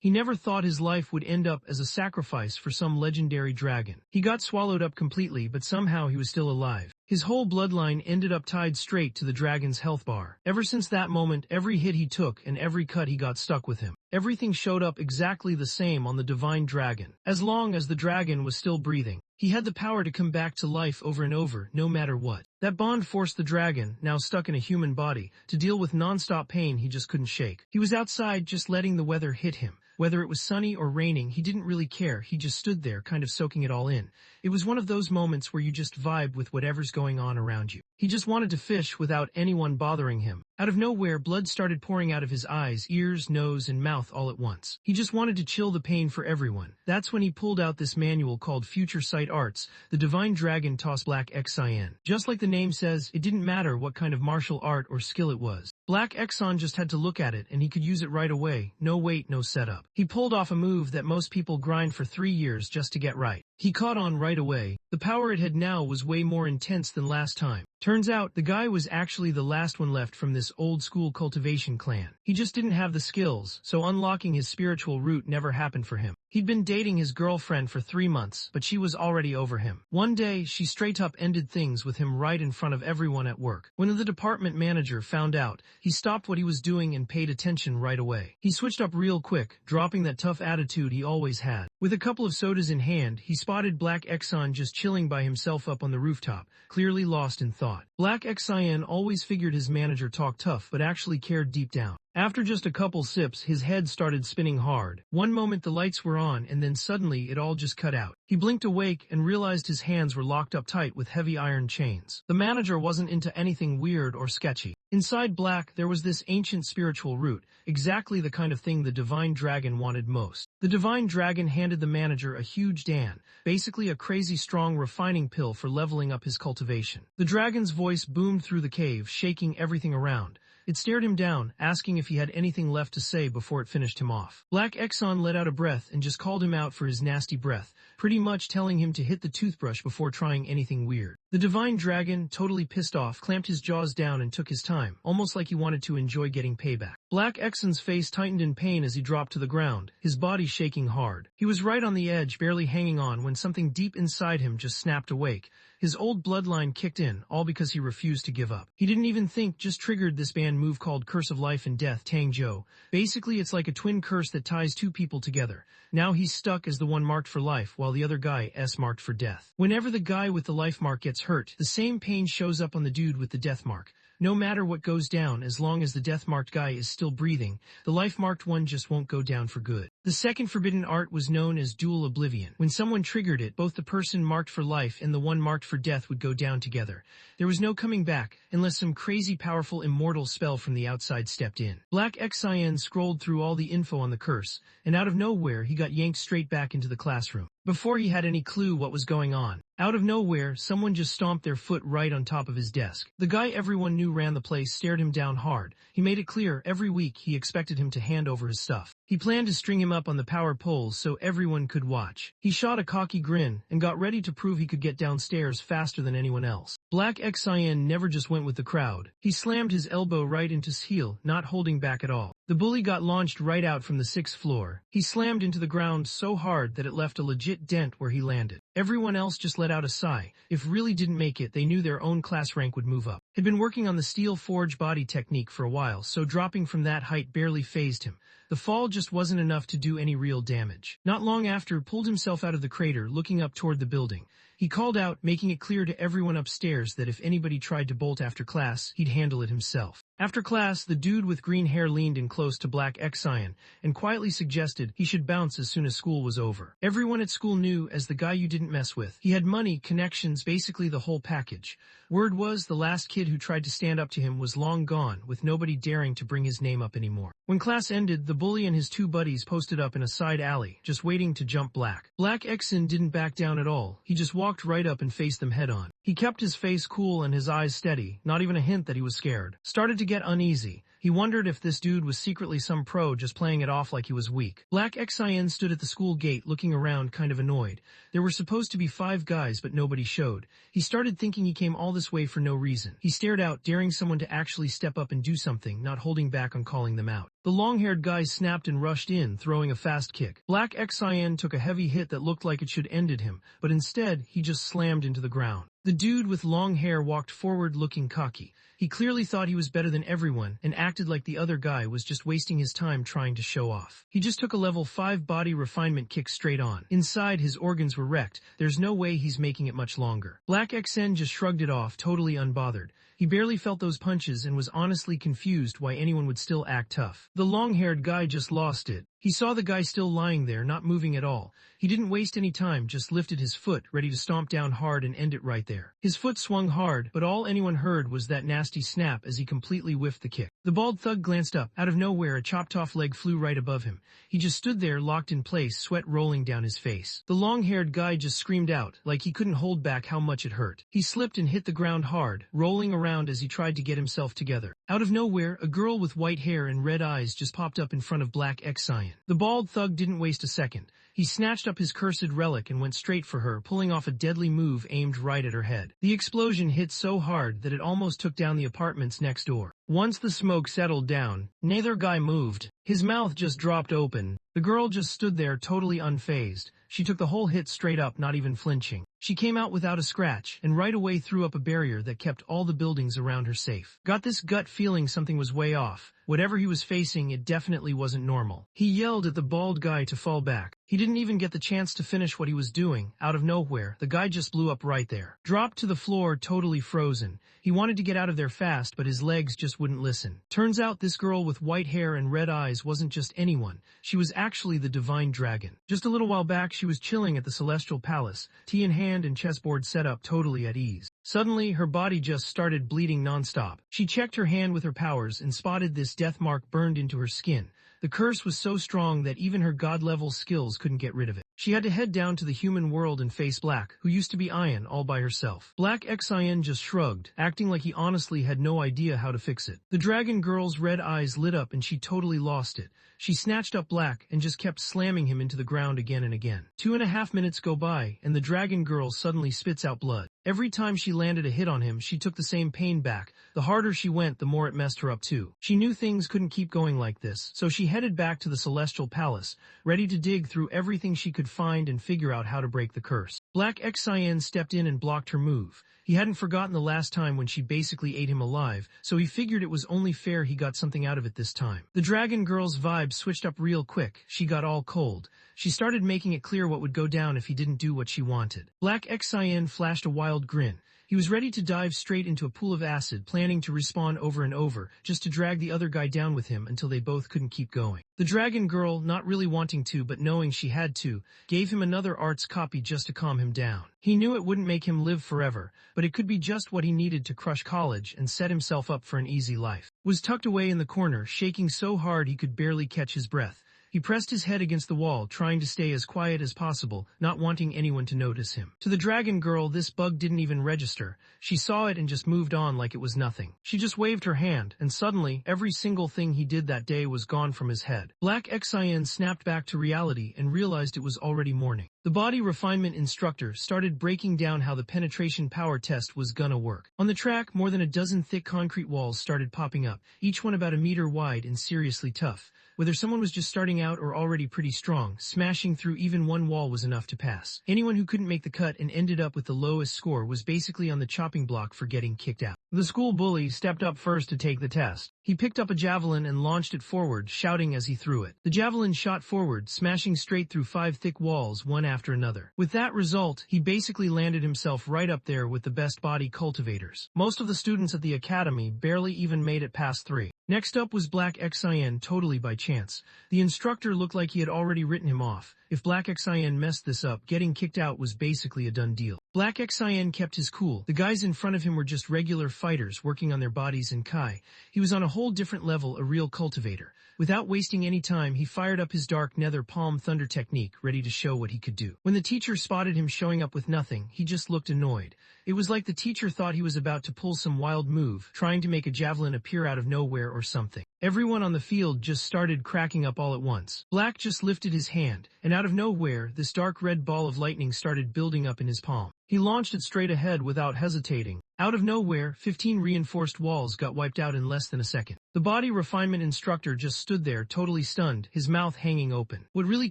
He never thought his life would end up as a sacrifice for some legendary dragon. He got swallowed up completely, but somehow he was still alive. His whole bloodline ended up tied straight to the dragon's health bar. Ever since that moment, every hit he took and every cut he got stuck with him. Everything showed up exactly the same on the divine dragon. As long as the dragon was still breathing, he had the power to come back to life over and over, no matter what. That bond forced the dragon, now stuck in a human body, to deal with non-stop pain he just couldn't shake. He was outside just letting the weather hit him. Whether it was sunny or raining, he didn't really care. He just stood there, kind of soaking it all in. It was one of those moments where you just vibe with whatever's going on around you. He just wanted to fish without anyone bothering him. Out of nowhere, blood started pouring out of his eyes, ears, nose, and mouth all at once. He just wanted to chill the pain for everyone. That's when he pulled out this manual called Future Sight Arts. The divine dragon tossed Black Cyan. Just like the name says, it didn't matter what kind of martial art or skill it was. Black Cyan just had to look at it and he could use it right away. No wait, no setup. He pulled off a move that most people grind for 3 years just to get right. He caught on right away. The power it had now was way more intense than last time. Turns out, the guy was actually the last one left from this old-school cultivation clan. He just didn't have the skills, so unlocking his spiritual root never happened for him. He'd been dating his girlfriend for 3 months, but she was already over him. One day, she straight up ended things with him right in front of everyone at work. When the department manager found out, he stopped what he was doing and paid attention right away. He switched up real quick, dropping that tough attitude he always had. With a couple of sodas in hand, he spotted Black Cyan just chilling by himself up on the rooftop, clearly lost in thought. Black Cyan always figured his manager talked tough but actually cared deep down. After just a couple sips, his head started spinning hard. One moment the lights were on and then suddenly it all just cut out. He blinked awake and realized his hands were locked up tight with heavy iron chains. The manager wasn't into anything weird or sketchy. Inside Black, there was this ancient spiritual root, exactly the kind of thing the divine dragon wanted most. The divine dragon handed the manager a huge dan, basically a crazy strong refining pill for leveling up his cultivation. The dragon's voice boomed through the cave, shaking everything around. It stared him down, asking if he had anything left to say before it finished him off. Black Cyan let out a breath and just called him out for his nasty breath, pretty much telling him to hit the toothbrush before trying anything weird. The divine dragon, totally pissed off, clamped his jaws down and took his time, almost like he wanted to enjoy getting payback. Black Cyan's face tightened in pain as he dropped to the ground, his body shaking hard. He was right on the edge, barely hanging on, when something deep inside him just snapped awake. His old bloodline kicked in, all because he refused to give up. He didn't even think, just triggered this banned move called Curse of Life and Death, Tang Zhou. Basically, it's like a twin curse that ties two people together. Now he's stuck as the one marked for life, while the other guy is marked for death. Whenever the guy with the life mark gets hurt, the same pain shows up on the dude with the death mark. No matter what goes down, as long as the death-marked guy is still breathing, the life-marked one just won't go down for good. The second forbidden art was known as dual oblivion. When someone triggered it, both the person marked for life and the one marked for death would go down together. There was no coming back, unless some crazy powerful immortal spell from the outside stepped in. Black Cyan scrolled through all the info on the curse, and out of nowhere he got yanked straight back into the classroom. Before he had any clue what was going on, out of nowhere, someone just stomped their foot right on top of his desk. The guy everyone knew ran the place stared him down hard. He made it clear every week he expected him to hand over his stuff. He planned to string him up on the power poles so everyone could watch. He shot a cocky grin and got ready to prove he could get downstairs faster than anyone else. Black Cyan never just went with the crowd. He slammed his elbow right into his heel, not holding back at all. The bully got launched right out from the 6th floor. He slammed into the ground so hard that it left a legit dent where he landed. Everyone else just let out a sigh. If really didn't make it, they knew their own class rank would move up. He'd been working on the steel forge body technique for a while, so dropping from that height barely fazed him. The fall just wasn't enough to do any real damage. Not long after, pulled himself out of the crater, looking up toward the building. He called out, making it clear to everyone upstairs that if anybody tried to bolt after class, he'd handle it himself. After class, the dude with green hair leaned in close to Black Cyan and quietly suggested he should bounce as soon as school was over. Everyone at school knew as the guy you didn't mess with. He had money, connections, basically the whole package. Word was the last kid who tried to stand up to him was long gone, with nobody daring to bring his name up anymore. When class ended, the bully and his two buddies posted up in a side alley, just waiting to jump Black. Black Cyan didn't back down at all. He just walked right up and faced them head on. He kept his face cool and his eyes steady, not even a hint that he was scared. Started to get uneasy. He wondered if this dude was secretly some pro just playing it off like he was weak. Black Cyan stood at the school gate looking around kind of annoyed. There were supposed to be 5 guys but nobody showed. He started thinking he came all this way for no reason. He stared out, daring someone to actually step up and do something, not holding back on calling them out. The long-haired guy snapped and rushed in, throwing a fast kick. Black Xin took a heavy hit that looked like it should ended him, but instead, he just slammed into the ground. The dude with long hair walked forward looking cocky. He clearly thought he was better than everyone and acted like the other guy was just wasting his time trying to show off. He just took a level 5 body refinement kick straight on. Inside, his organs were wrecked. There's no way he's making it much longer. Black Xn just shrugged it off, totally unbothered. He barely felt those punches and was honestly confused why anyone would still act tough. The long-haired guy just lost it. He saw the guy still lying there, not moving at all. He didn't waste any time, just lifted his foot, ready to stomp down hard and end it right there. His foot swung hard, but all anyone heard was that nasty snap as he completely whiffed the kick. The bald thug glanced up. Out of nowhere, a chopped-off leg flew right above him. He just stood there, locked in place, sweat rolling down his face. The long-haired guy just screamed out, like he couldn't hold back how much it hurt. He slipped and hit the ground hard, rolling around as he tried to get himself together. Out of nowhere, a girl with white hair and red eyes just popped up in front of Black Xian. The bald thug didn't waste a second. He snatched up his cursed relic and went straight for her, pulling off a deadly move aimed right at her head. The explosion hit so hard that it almost took down the apartments next door. Once the smoke settled down, neither guy moved. His mouth just dropped open. The girl just stood there totally unfazed. She took the whole hit straight up, not even flinching. She came out without a scratch, and right away threw up a barrier that kept all the buildings around her safe. Got this gut feeling something was way off. Whatever he was facing, it definitely wasn't normal. He yelled at the bald guy to fall back. He didn't even get the chance to finish what he was doing. Out of nowhere, the guy just blew up right there. Dropped to the floor, totally frozen. He wanted to get out of there fast, but his legs just wouldn't listen. Turns out this girl with white hair and red eyes wasn't just anyone. She was actually the divine dragon. Just a little while back, she was chilling at the Celestial Palace, tea in hand and chessboard set up totally at ease. Suddenly, her body just started bleeding nonstop. She checked her hand with her powers and spotted this death mark burned into her skin. The curse was so strong that even her god-level skills couldn't get rid of it. She had to head down to the human world and face Black, who used to be Ian, all by herself. Black Xian just shrugged, acting like he honestly had no idea how to fix it. The dragon girl's red eyes lit up and she totally lost it. She snatched up Black and just kept slamming him into the ground again and again. 2.5 minutes go by, and the dragon girl suddenly spits out blood. Every time she landed a hit on him, she took the same pain back. The harder she went, the more it messed her up too. She knew things couldn't keep going like this, so she headed back to the Celestial Palace, ready to dig through everything she could find and figure out how to break the curse. Black Xian stepped in and blocked her move. He hadn't forgotten the last time when she basically ate him alive, so he figured it was only fair he got something out of it this time. The dragon girl's vibe switched up real quick. She got all cold. She started making it clear what would go down if he didn't do what she wanted. Black Xian flashed a wild grin. He was ready to dive straight into a pool of acid, planning to respawn over and over, just to drag the other guy down with him until they both couldn't keep going. The dragon girl, not really wanting to but knowing she had to, gave him another arts copy just to calm him down. He knew it wouldn't make him live forever, but it could be just what he needed to crush college and set himself up for an easy life. Was tucked away in the corner, shaking so hard he could barely catch his breath. He pressed his head against the wall, trying to stay as quiet as possible, not wanting anyone to notice him. To the dragon girl, this bug didn't even register. She saw it and just moved on like it was nothing. She just waved her hand, and suddenly, every single thing he did that day was gone from his head. Black Xian snapped back to reality and realized it was already morning. The body refinement instructor started breaking down how the penetration power test was gonna work. On the track, more than a dozen thick concrete walls started popping up, each one about a meter wide and seriously tough. Whether someone was just starting out or already pretty strong, smashing through even one wall was enough to pass. Anyone who couldn't make the cut and ended up with the lowest score was basically on the chopping block for getting kicked out. The school bully stepped up first to take the test. He picked up a javelin and launched it forward, shouting as he threw it. The javelin shot forward, smashing straight through 5 thick walls, one after another. With that result, he basically landed himself right up there with the best body cultivators. Most of the students at the academy barely even made it past 3. Next up was Black Xian, totally by chance. The instructor looked like he had already written him off. If Black Xian messed this up, getting kicked out was basically a done deal. Black Xian kept his cool. The guys in front of him were just regular fighters working on their bodies in Kai. He was on a whole different level, a real cultivator. Without wasting any time, he fired up his dark nether palm thunder technique, ready to show what he could do. When the teacher spotted him showing up with nothing, he just looked annoyed. It was like the teacher thought he was about to pull some wild move, trying to make a javelin appear out of nowhere or something. Everyone on the field just started cracking up all at once. Black just lifted his hand, and out of nowhere, this dark red ball of lightning started building up in his palm. He launched it straight ahead without hesitating. Out of nowhere, 15 reinforced walls got wiped out in less than a second. The body refinement instructor just stood there totally stunned, his mouth hanging open. What really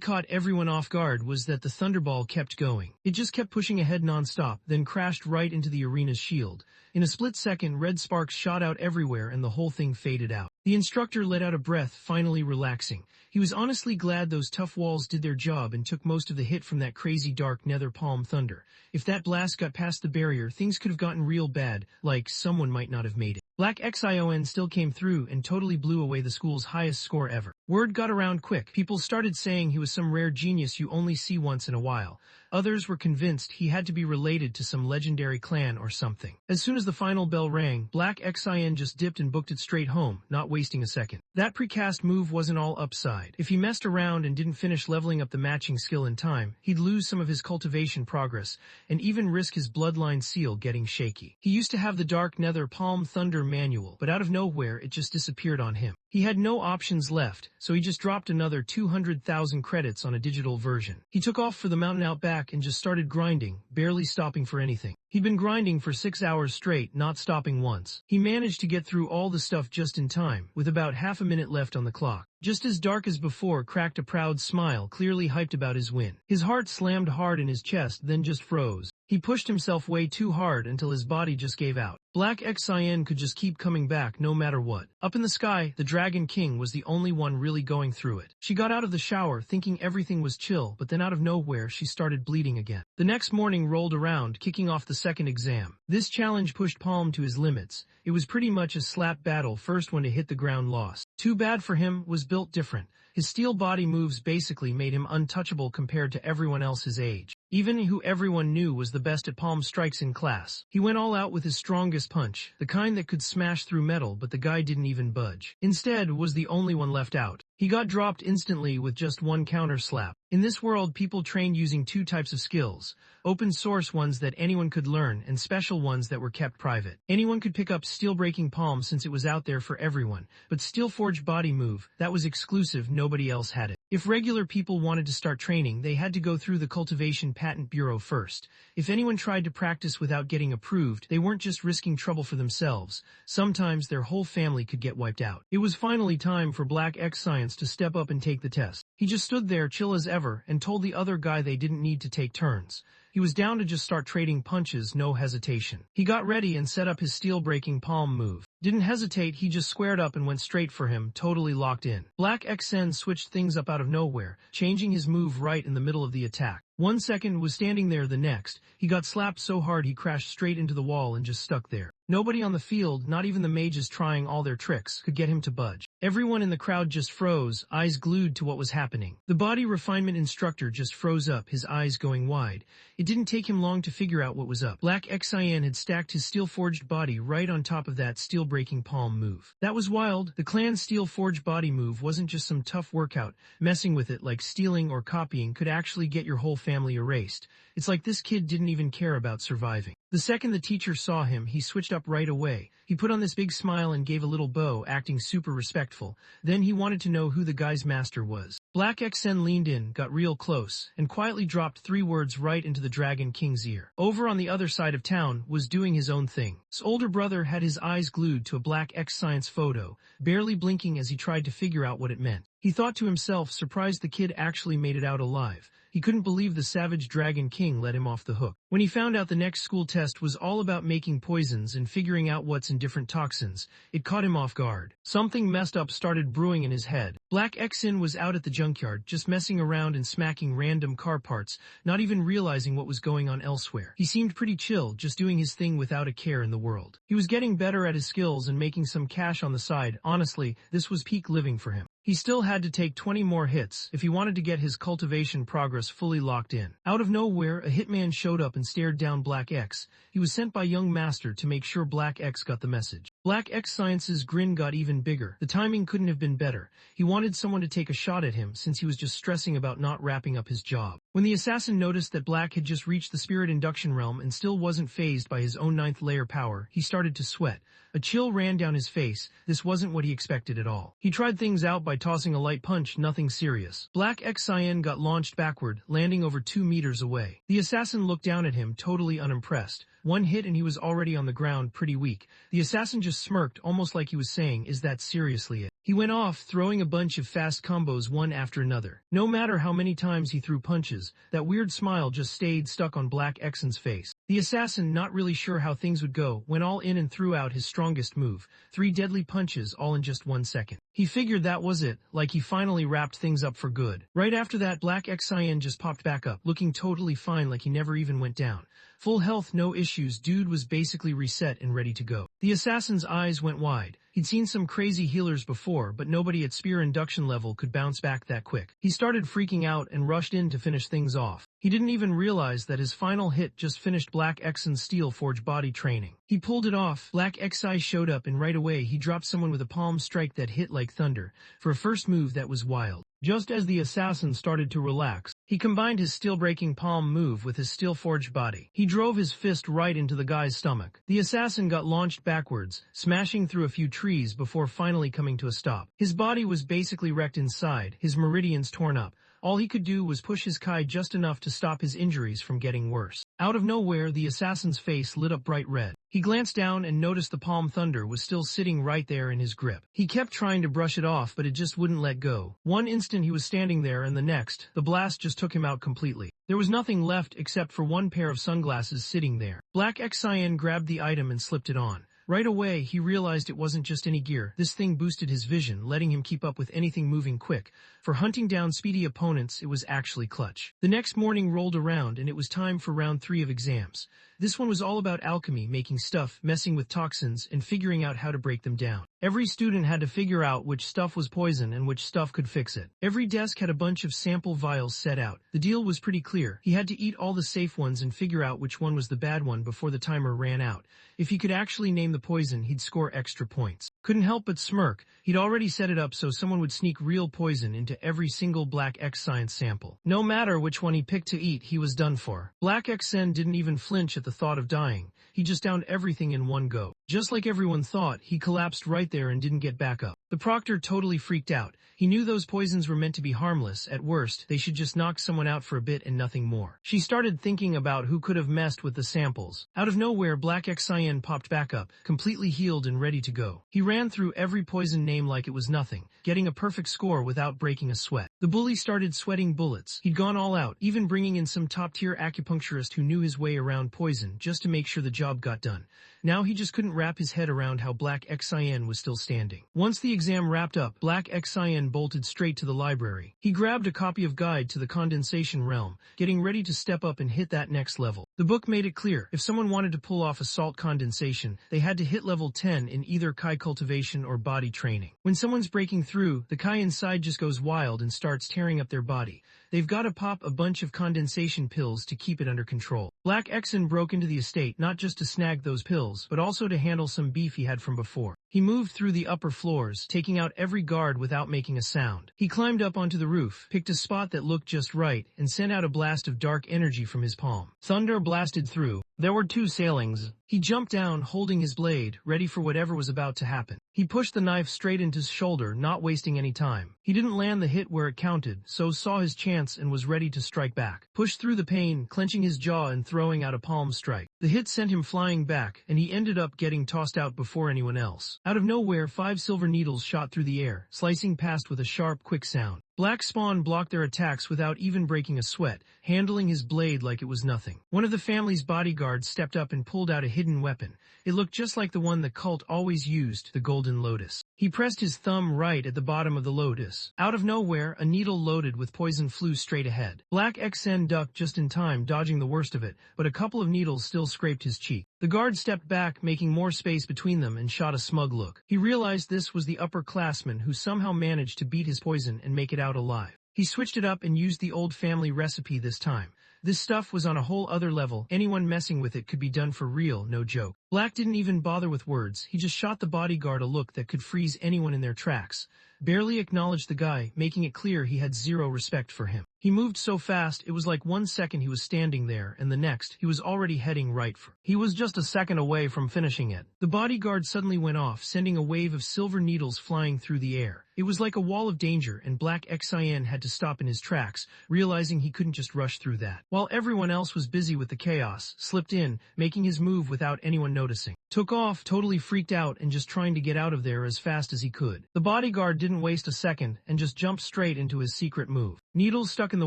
caught everyone off guard was that the thunderball kept going. It just kept pushing ahead non-stop, then crashed right into the arena's shield. In a split second, red sparks shot out everywhere and the whole thing faded out. The instructor let out a breath, finally relaxing. He was honestly glad those tough walls did their job and took most of the hit from that crazy dark nether palm thunder. If that blast got past the barrier, things could have gotten real bad, like someone might not have made it. Black Xion still came through and totally blew away the school's highest score ever. Word got around quick. People started saying he was some rare genius you only see once in a while. Others were convinced he had to be related to some legendary clan or something. As soon as the final bell rang, Black Xion just dipped and booked it straight home, not wasting a second. That precast move wasn't all upside. If he messed around and didn't finish leveling up the matching skill in time, he'd lose some of his cultivation progress, and even risk his bloodline seal getting shaky. He used to have the Dark Nether Palm Thunder manual, but out of nowhere it just disappeared on him. He had no options left, so he just dropped another 200,000 credits on a digital version. He took off for the mountain out back and just started grinding, barely stopping for anything. He'd been grinding for 6 hours straight, not stopping once. He managed to get through all the stuff just in time, with about half a minute left on the clock. Just as dark as before cracked a proud smile, clearly hyped about his win. His heart slammed hard in his chest, then just froze. He pushed himself way too hard until his body just gave out. Black Xion could just keep coming back no matter what. Up in the sky, the Dragon King was the only one really going through it. She got out of the shower thinking everything was chill, but then out of nowhere she started bleeding again. The next morning rolled around, kicking off the second exam. This challenge pushed Palm to his limits. It was pretty much a slap battle, first one to hit the ground lost. Too bad for him, was built different. His steel body moves basically made him untouchable compared to everyone else his age. Even who everyone knew was the best at palm strikes in class. He went all out with his strongest punch, the kind that could smash through metal, but the guy didn't even budge. Instead, was the only one left out. He got dropped instantly with just one counter slap. In this world, people trained using two types of skills. Open source ones that anyone could learn, and special ones that were kept private. Anyone could pick up steel breaking palm since it was out there for everyone, but steel forged body move, that was exclusive, nobody else had it. If regular people wanted to start training, they had to go through the Cultivation Patent Bureau first. If anyone tried to practice without getting approved, they weren't just risking trouble for themselves. Sometimes their whole family could get wiped out. It was finally time for Black Xion to step up and take the test. He just stood there chill as ever and told the other guy they didn't need to take turns. He was down to just start trading punches, no hesitation. He got ready and set up his steel-breaking palm move. Didn't hesitate, he just squared up and went straight for him, totally locked in. Black Xion switched things up out of nowhere, changing his move right in the middle of the attack. 1 second was standing there, the next, he got slapped so hard he crashed straight into the wall and just stuck there. Nobody on the field, not even the mages trying all their tricks, could get him to budge. Everyone in the crowd just froze, eyes glued to what was happening. The body refinement instructor just froze up, his eyes going wide. It didn't take him long to figure out what was up. Black Xion had stacked his steel-forged body right on top of that steel-breaking palm move. That was wild. The clan's steel-forged body move wasn't just some tough workout. Messing with it, like stealing or copying, could actually get your whole family erased. It's like this kid didn't even care about surviving. The second the teacher saw him, he switched up right away. He put on this big smile and gave a little bow, acting super respectful. Then he wanted to know who the guy's master was. Black Xion leaned in, got real close, and quietly dropped 3 words right into the Dragon King's ear. Over on the other side of town, was doing his own thing. His older brother had his eyes glued to a Black Xion's photo, barely blinking as he tried to figure out what it meant. He thought to himself, surprised the kid actually made it out alive. He couldn't believe the savage Dragon King let him off the hook. When he found out the next school test was all about making poisons and figuring out what's in different toxins, it caught him off guard. Something messed up started brewing in his head. Black Xion was out at the junkyard, just messing around and smacking random car parts, not even realizing what was going on elsewhere. He seemed pretty chill, just doing his thing without a care in the world. He was getting better at his skills and making some cash on the side. Honestly, this was peak living for him. He still had to take 20 more hits if he wanted to get his cultivation progress fully locked in. Out of nowhere, a hitman showed up and stared down Black X. He was sent by young master to make sure Black X got the message. Black X Science's grin got even bigger. The timing couldn't have been better. He wanted someone to take a shot at him since he was just stressing about not wrapping up his job. When the assassin noticed that Black had just reached the spirit induction realm and still wasn't fazed by his own ninth layer power, he started to sweat. A chill ran down his face. This wasn't what he expected at all. He tried things out by tossing a light punch, nothing serious. Black X Cyan got launched backward, landing over 2 meters away. The assassin looked down at him, totally unimpressed. One hit and he was already on the ground, pretty weak. The assassin just smirked, almost like he was saying, "Is that seriously it?" He went off, throwing a bunch of fast combos one after another. No matter how many times he threw punches, that weird smile just stayed stuck on Black X's face. The assassin, not really sure how things would go, went all in and threw out his strongest move. 3 deadly punches, all in just 1 second. He figured that was it, like he finally wrapped things up for good. Right after that, Black X Cyan just popped back up, looking totally fine, like he never even went down. Full health, no issues, dude was basically reset and ready to go. The assassin's eyes went wide. He'd seen some crazy healers before, but nobody at spear induction level could bounce back that quick. He started freaking out and rushed in to finish things off. He didn't even realize that his final hit just finished Black X's Steel Forge body training. He pulled it off. Black Xi showed up and right away he dropped someone with a palm strike that hit like thunder. For a first move that was wild. Just as the assassin started to relax, he combined his steel-breaking palm move with his steel-forged body. He drove his fist right into the guy's stomach. The assassin got launched backwards, smashing through a few trees before finally coming to a stop. His body was basically wrecked inside, his meridians torn up. All he could do was push his Kai just enough to stop his injuries from getting worse. Out of nowhere, the assassin's face lit up bright red. He glanced down and noticed the palm thunder was still sitting right there in his grip. He kept trying to brush it off, but it just wouldn't let go. One instant he was standing there and the next, the blast just took him out completely. There was nothing left except for one pair of sunglasses sitting there. Black X Cyan grabbed the item and slipped it on. Right away, he realized it wasn't just any gear. This thing boosted his vision, letting him keep up with anything moving quick. For hunting down speedy opponents, it was actually clutch. The next morning rolled around and it was time for round 3 of exams. This one was all about alchemy, making stuff, messing with toxins, and figuring out how to break them down. Every student had to figure out which stuff was poison and which stuff could fix it. Every desk had a bunch of sample vials set out. The deal was pretty clear. He had to eat all the safe ones and figure out which one was the bad one before the timer ran out. If he could actually name the poison, he'd score extra points. Couldn't help but smirk. He'd already set it up so someone would sneak real poison into every single Black X Science sample. No matter which one he picked to eat, he was done for. Black Xen didn't even flinch at the thought of dying. He just downed everything in one go. Just like everyone thought, he collapsed right there and didn't get back up. The proctor totally freaked out. He knew those poisons were meant to be harmless. At worst, they should just knock someone out for a bit and nothing more. She started thinking about who could have messed with the samples. Out of nowhere, Black X Cyan popped back up, completely healed and ready to go. He ran through every poison name like it was nothing, getting a perfect score without breaking a sweat. The bully started sweating bullets. He'd gone all out, even bringing in some top-tier acupuncturist who knew his way around poison just to make sure the job got done. Now he just couldn't wrap his head around how Black X Cyan was still standing. Once the exam wrapped up, Black X Cyan bolted straight to the library. He grabbed a copy of Guide to the Condensation Realm, getting ready to step up and hit that next level. The book made it clear, if someone wanted to pull off assault condensation, they had to hit level 10 in either Kai cultivation or body training. When someone's breaking through, the Kai inside just goes wild and starts tearing up their body. They've got to pop a bunch of condensation pills to keep it under control. Black Xen broke into the estate not just to snag those pills, but also to handle some beef he had from before. He moved through the upper floors, taking out every guard without making a sound. He climbed up onto the roof, picked a spot that looked just right, and sent out a blast of dark energy from his palm. Thunder blasted through. There were 2 sailings. He jumped down, holding his blade, ready for whatever was about to happen. He pushed the knife straight into his shoulder, not wasting any time. He didn't land the hit where it counted, so saw his chance and was ready to strike back. Pushed through the pain, clenching his jaw and throwing out a palm strike. The hit sent him flying back, and he ended up getting tossed out before anyone else. Out of nowhere, 5 silver needles shot through the air, slicing past with a sharp, quick sound. Black Spawn blocked their attacks without even breaking a sweat, handling his blade like it was nothing. One of the family's bodyguards stepped up and pulled out a hidden weapon. It looked just like the one the cult always used, the Golden Lotus. He pressed his thumb right at the bottom of the lotus. Out of nowhere, a needle loaded with poison flew straight ahead. Black Xen ducked just in time, dodging the worst of it, but a couple of needles still scraped his cheek. The guard stepped back, making more space between them, and shot a smug look. He realized this was the upperclassman who somehow managed to beat his poison and make it out alive. He switched it up and used the old family recipe this time. This stuff was on a whole other level. Anyone messing with it could be done for real, no joke. Black didn't even bother with words, he just shot the bodyguard a look that could freeze anyone in their tracks. Barely acknowledged the guy, making it clear he had zero respect for him. He moved so fast, it was like 1 second he was standing there, and the next, he was already heading right for. He was just a second away from finishing it. The bodyguard suddenly went off, sending a wave of silver needles flying through the air. It was like a wall of danger, and Black Xin had to stop in his tracks, realizing he couldn't just rush through that. While everyone else was busy with the chaos, slipped in, making his move without anyone noticing. Took off, totally freaked out and just trying to get out of there as fast as he could. The bodyguard didn't waste a second and just jumped straight into his secret move. Needles stuck in the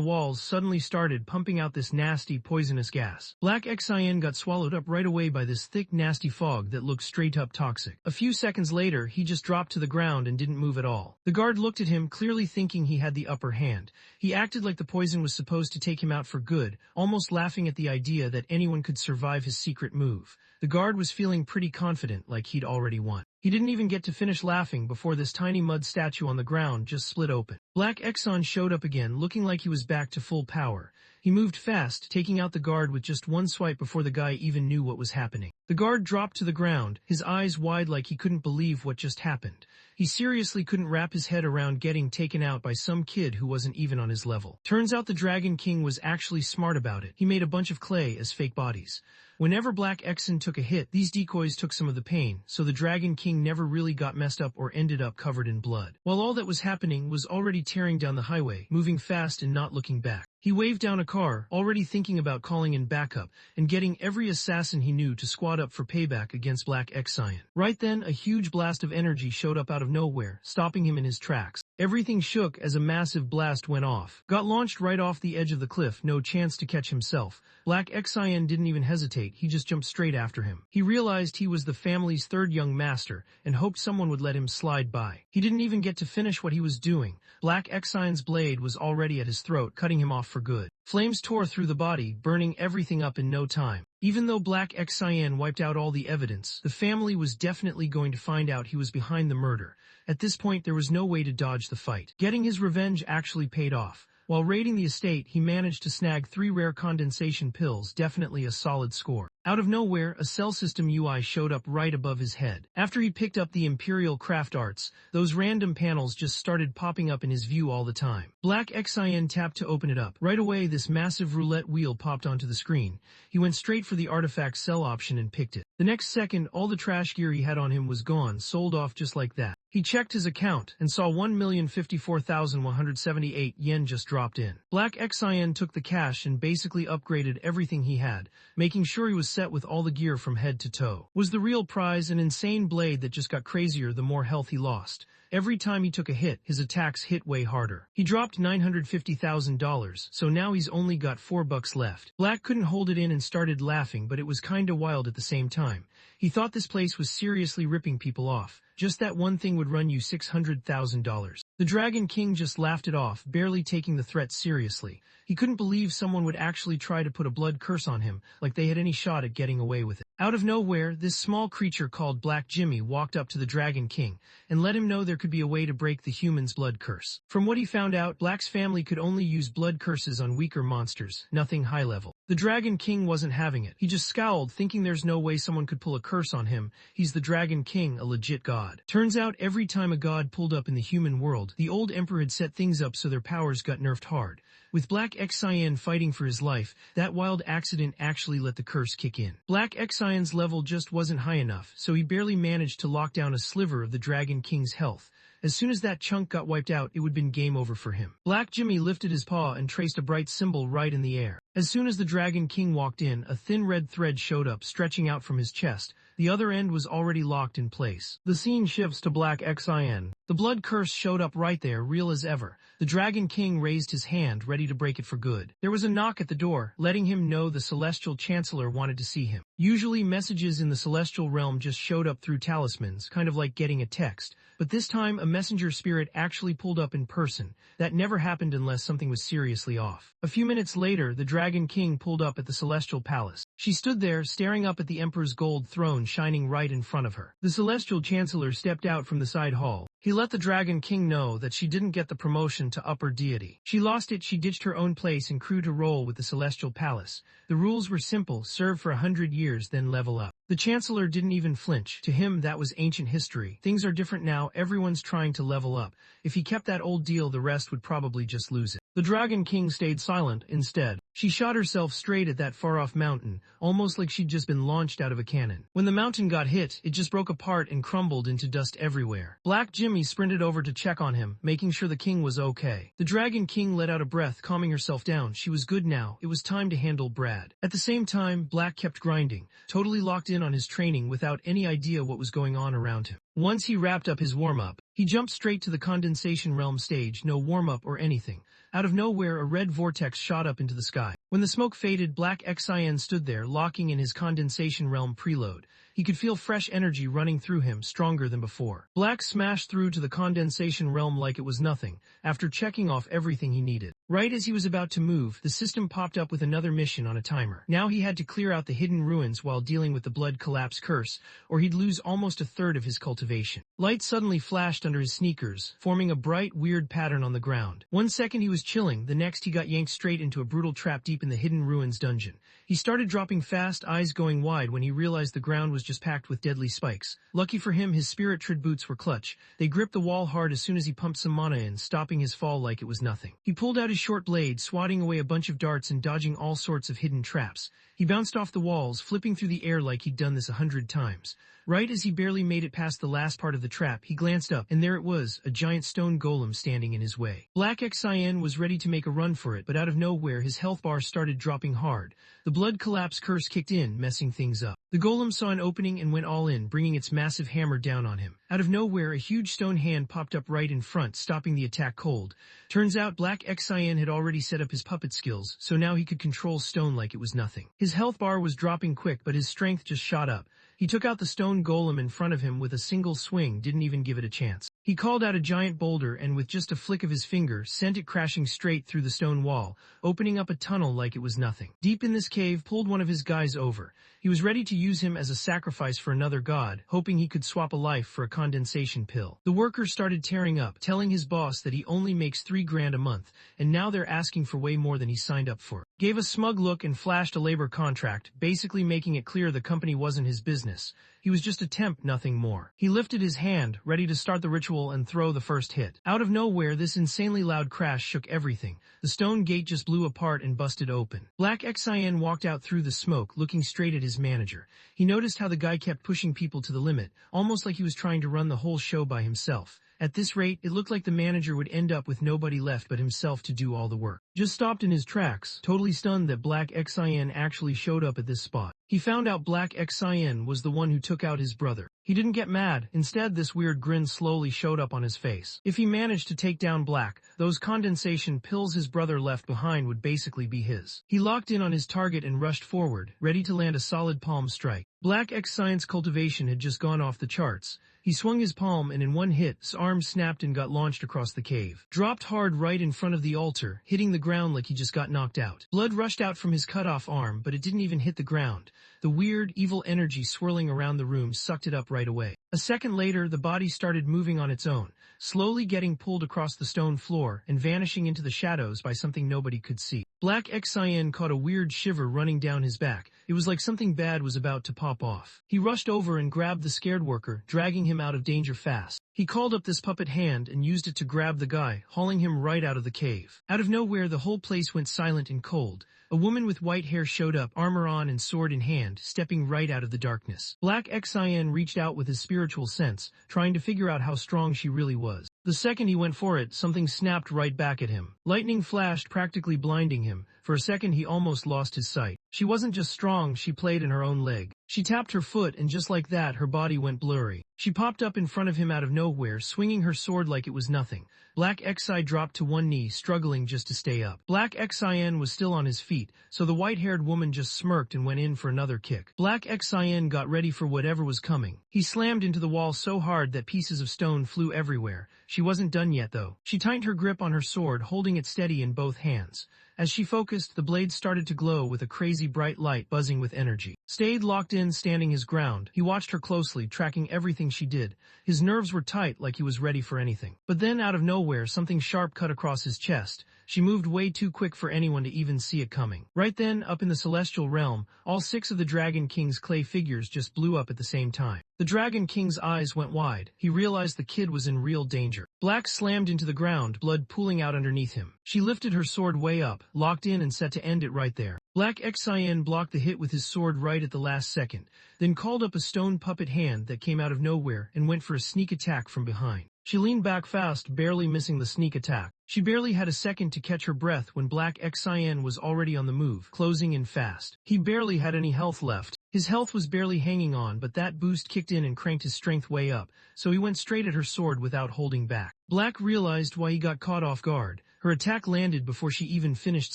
walls suddenly started pumping out this nasty, poisonous gas. Black Xin got swallowed up right away by this thick, nasty fog that looked straight up toxic. A few seconds later, he just dropped to the ground and didn't move at all. The guard looked at him, clearly thinking he had the upper hand. He acted like the poison was supposed to take him out for good, almost laughing at the idea that anyone could survive his secret move. The guard was feeling pretty confident, like he'd already won. He didn't even get to finish laughing before this tiny mud statue on the ground just split open. Black Xon showed up again, looking like he was back to full power. He moved fast, taking out the guard with just one swipe before the guy even knew what was happening. The guard dropped to the ground, his eyes wide like he couldn't believe what just happened. He seriously couldn't wrap his head around getting taken out by some kid who wasn't even on his level. Turns out the Dragon King was actually smart about it. He made a bunch of clay as fake bodies. Whenever Black Xen took a hit, these decoys took some of the pain, so the Dragon King never really got messed up or ended up covered in blood. While all that was happening was already tearing down the highway, moving fast and not looking back. He waved down a car, already thinking about calling in backup, and getting every assassin he knew to squad up for payback against Black Xion. Right then, a huge blast of energy showed up out of nowhere, stopping him in his tracks. Everything shook as a massive blast went off. Got launched right off the edge of the cliff, no chance to catch himself. Black Xion didn't even hesitate, he just jumped straight after him. He realized he was the family's third young master, and hoped someone would let him slide by. He didn't even get to finish what he was doing. Black Xion's blade was already at his throat, cutting him off for good. Flames tore through the body, burning everything up in no time. Even though Black Xion wiped out all the evidence, the family was definitely going to find out he was behind the murder. At this point, there was no way to dodge the fight. Getting his revenge actually paid off. While raiding the estate, he managed to snag 3 rare condensation pills, definitely a solid score. Out of nowhere, a cell system UI showed up right above his head. After he picked up the Imperial Craft Arts, those random panels just started popping up in his view all the time. Black Xin tapped to open it up. Right away, this massive roulette wheel popped onto the screen. He went straight for the artifact sell option and picked it. The next second, all the trash gear he had on him was gone, sold off just like that. He checked his account and saw 1,054,178 yen just dropped in. Black Xin took the cash and basically upgraded everything he had, making sure he was set with all the gear from head to toe. Was the real prize an insane blade that just got crazier the more health he lost? Every time he took a hit, his attacks hit way harder. He dropped $950,000, so now he's only got $4 left. Black couldn't hold it in and started laughing, but it was kinda wild at the same time. He thought this place was seriously ripping people off. Just that one thing would run you $600,000. The Dragon King just laughed it off, barely taking the threat seriously. He couldn't believe someone would actually try to put a blood curse on him, like they had any shot at getting away with it. Out of nowhere, this small creature called Black Jimmy walked up to the Dragon King and let him know there could be a way to break the human's blood curse. From what he found out, Black's family could only use blood curses on weaker monsters, nothing high level. The Dragon King wasn't having it. He just scowled, thinking there's no way someone could pull a curse on him. He's the Dragon King, a legit god. Turns out every time a god pulled up in the human world, the old emperor had set things up so their powers got nerfed hard. With Black Xin fighting for his life, that wild accident actually let the curse kick in. Black Xion's level just wasn't high enough, so he barely managed to lock down a sliver of the Dragon King's health. As soon as that chunk got wiped out, it would have been game over for him. Black Jimmy lifted his paw and traced a bright symbol right in the air. As soon as the Dragon King walked in, a thin red thread showed up, stretching out from his chest. The other end was already locked in place. The scene shifts to Black Xin. The blood curse showed up right there, real as ever. The Dragon King raised his hand, ready to break it for good. There was a knock at the door, letting him know the Celestial Chancellor wanted to see him. Usually messages in the Celestial Realm just showed up through talismans, kind of like getting a text. But this time, a messenger spirit actually pulled up in person. That never happened unless something was seriously off. A few minutes later, the Dragon King pulled up at the Celestial Palace. She stood there, staring up at the Emperor's gold throne shining right in front of her. The Celestial Chancellor stepped out from the side hall. He let the Dragon King know that she didn't get the promotion to upper deity. She lost it, she ditched her own place and crew to roll with the Celestial Palace. The rules were simple, serve for 100 years, then level up. The Chancellor didn't even flinch. To him, that was ancient history. Things are different now, everyone's trying to level up. If he kept that old deal, the rest would probably just lose it. The Dragon King stayed silent instead. She shot herself straight at that far-off mountain, almost like she'd just been launched out of a cannon. When the mountain got hit, it just broke apart and crumbled into dust everywhere. Black Jimmy sprinted over to check on him, making sure the king was okay. The Dragon King let out a breath, calming herself down. She was good now. It was time to handle Brad. At the same time, Black kept grinding, totally locked in on his training without any idea what was going on around him. Once he wrapped up his warm-up, he jumped straight to the condensation realm stage, no warm-up or anything. Out of nowhere, a red vortex shot up into the sky. When the smoke faded, Black Xin stood there, locking in his condensation realm preload. He could feel fresh energy running through him, stronger than before. Black smashed through to the condensation realm like it was nothing, after checking off everything he needed. Right as he was about to move, the system popped up with another mission on a timer. Now he had to clear out the hidden ruins while dealing with the blood collapse curse, or he'd lose almost a third of his cultivation. Light suddenly flashed under his sneakers, forming a bright, weird pattern on the ground. 1 second he was chilling, the next he got yanked straight into a brutal trap deep in the hidden ruins dungeon. He started dropping fast, eyes going wide when he realized the ground was just packed with deadly spikes. Lucky for him, his spirit tread boots were clutch. They gripped the wall hard as soon as he pumped some mana in, stopping his fall like it was nothing. He pulled out his short blade, swatting away a bunch of darts and dodging all sorts of hidden traps. He bounced off the walls, flipping through the air like he'd done this 100 times. Right as he barely made it past the last part of the trap, he glanced up, and there it was, a giant stone golem standing in his way. Black Xin was ready to make a run for it, but out of nowhere his health bar started dropping hard. The blood collapse curse kicked in, messing things up. The golem saw an opening and went all in, bringing its massive hammer down on him. Out of nowhere, a huge stone hand popped up right in front, stopping the attack cold. Turns out Black Xin had already set up his puppet skills, so now he could control stone like it was nothing. His health bar was dropping quick, but his strength just shot up. He took out the stone golem in front of him with a single swing, didn't even give it a chance. He called out a giant boulder and with just a flick of his finger sent it crashing straight through the stone wall, opening up a tunnel like it was nothing. Deep in this cave, pulled one of his guys over. He was ready to use him as a sacrifice for another god, hoping he could swap a life for a condensation pill. The worker started tearing up, telling his boss that he only makes $3,000 a month, and now they're asking for way more than he signed up for. Gave a smug look and flashed a labor contract, basically making it clear the company wasn't his business. He was just a temp, nothing more. He lifted his hand, ready to start the ritual and throw the first hit. Out of nowhere, this insanely loud crash shook everything. The stone gate just blew apart and busted open. Black Xin walked out through the smoke, looking straight at his manager. He noticed how the guy kept pushing people to the limit, almost like he was trying to run the whole show by himself. At this rate, it looked like the manager would end up with nobody left but himself to do all the work. Just stopped in his tracks, totally stunned that Black Xin actually showed up at this spot. He found out Black Xin was the one who took out his brother. He didn't get mad, instead this weird grin slowly showed up on his face. If he managed to take down Black, those condensation pills his brother left behind would basically be his. He locked in on his target and rushed forward, ready to land a solid palm strike. Black Xin's cultivation had just gone off the charts. He swung his palm and in one hit, his arm snapped and got launched across the cave. Dropped hard right in front of the altar, hitting the ground like he just got knocked out. Blood rushed out from his cut-off arm, but it didn't even hit the ground. The weird, evil energy swirling around the room sucked it up right away. A second later, the body started moving on its own, slowly getting pulled across the stone floor and vanishing into the shadows by something nobody could see. Black Xin caught a weird shiver running down his back. It was like something bad was about to pop off. He rushed over and grabbed the scared worker, dragging him out of danger fast. He called up this puppet hand and used it to grab the guy, hauling him right out of the cave. Out of nowhere, the whole place went silent and cold. A woman with white hair showed up, armor on and sword in hand, stepping right out of the darkness. Black Xin reached out with his spiritual sense, trying to figure out how strong she really was. The second he went for it, something snapped right back at him. Lightning flashed, practically blinding him. For a second he almost lost his sight. She wasn't just strong, she played in her own leg. She tapped her foot and just like that her body went blurry. She popped up in front of him out of nowhere, swinging her sword like it was nothing. Black Xi dropped to one knee, struggling just to stay up. Black Xin was still on his feet, so the white-haired woman just smirked and went in for another kick. Black Xin got ready for whatever was coming. He slammed into the wall so hard that pieces of stone flew everywhere. She wasn't done yet though. She tightened her grip on her sword, holding it steady in both hands. As she focused, the blade started to glow with a crazy bright light buzzing with energy. Stayed locked in, standing his ground. He watched her closely, tracking everything she did. His nerves were tight, like he was ready for anything. But then, out of nowhere, something sharp cut across his chest. She moved way too quick for anyone to even see it coming. Right then, up in the celestial realm, all 6 of the Dragon King's clay figures just blew up at the same time. The Dragon King's eyes went wide. He realized the kid was in real danger. Black slammed into the ground, blood pooling out underneath him. She lifted her sword way up, locked in and set to end it right there. Black Xien blocked the hit with his sword right at the last second, then called up a stone puppet hand that came out of nowhere and went for a sneak attack from behind. She leaned back fast, barely missing the sneak attack. She barely had a second to catch her breath when Black Xien was already on the move, closing in fast. He barely had any health left. His health was barely hanging on, but that boost kicked in and cranked his strength way up, so he went straight at her sword without holding back. Black realized why he got caught off guard. Her attack landed before she even finished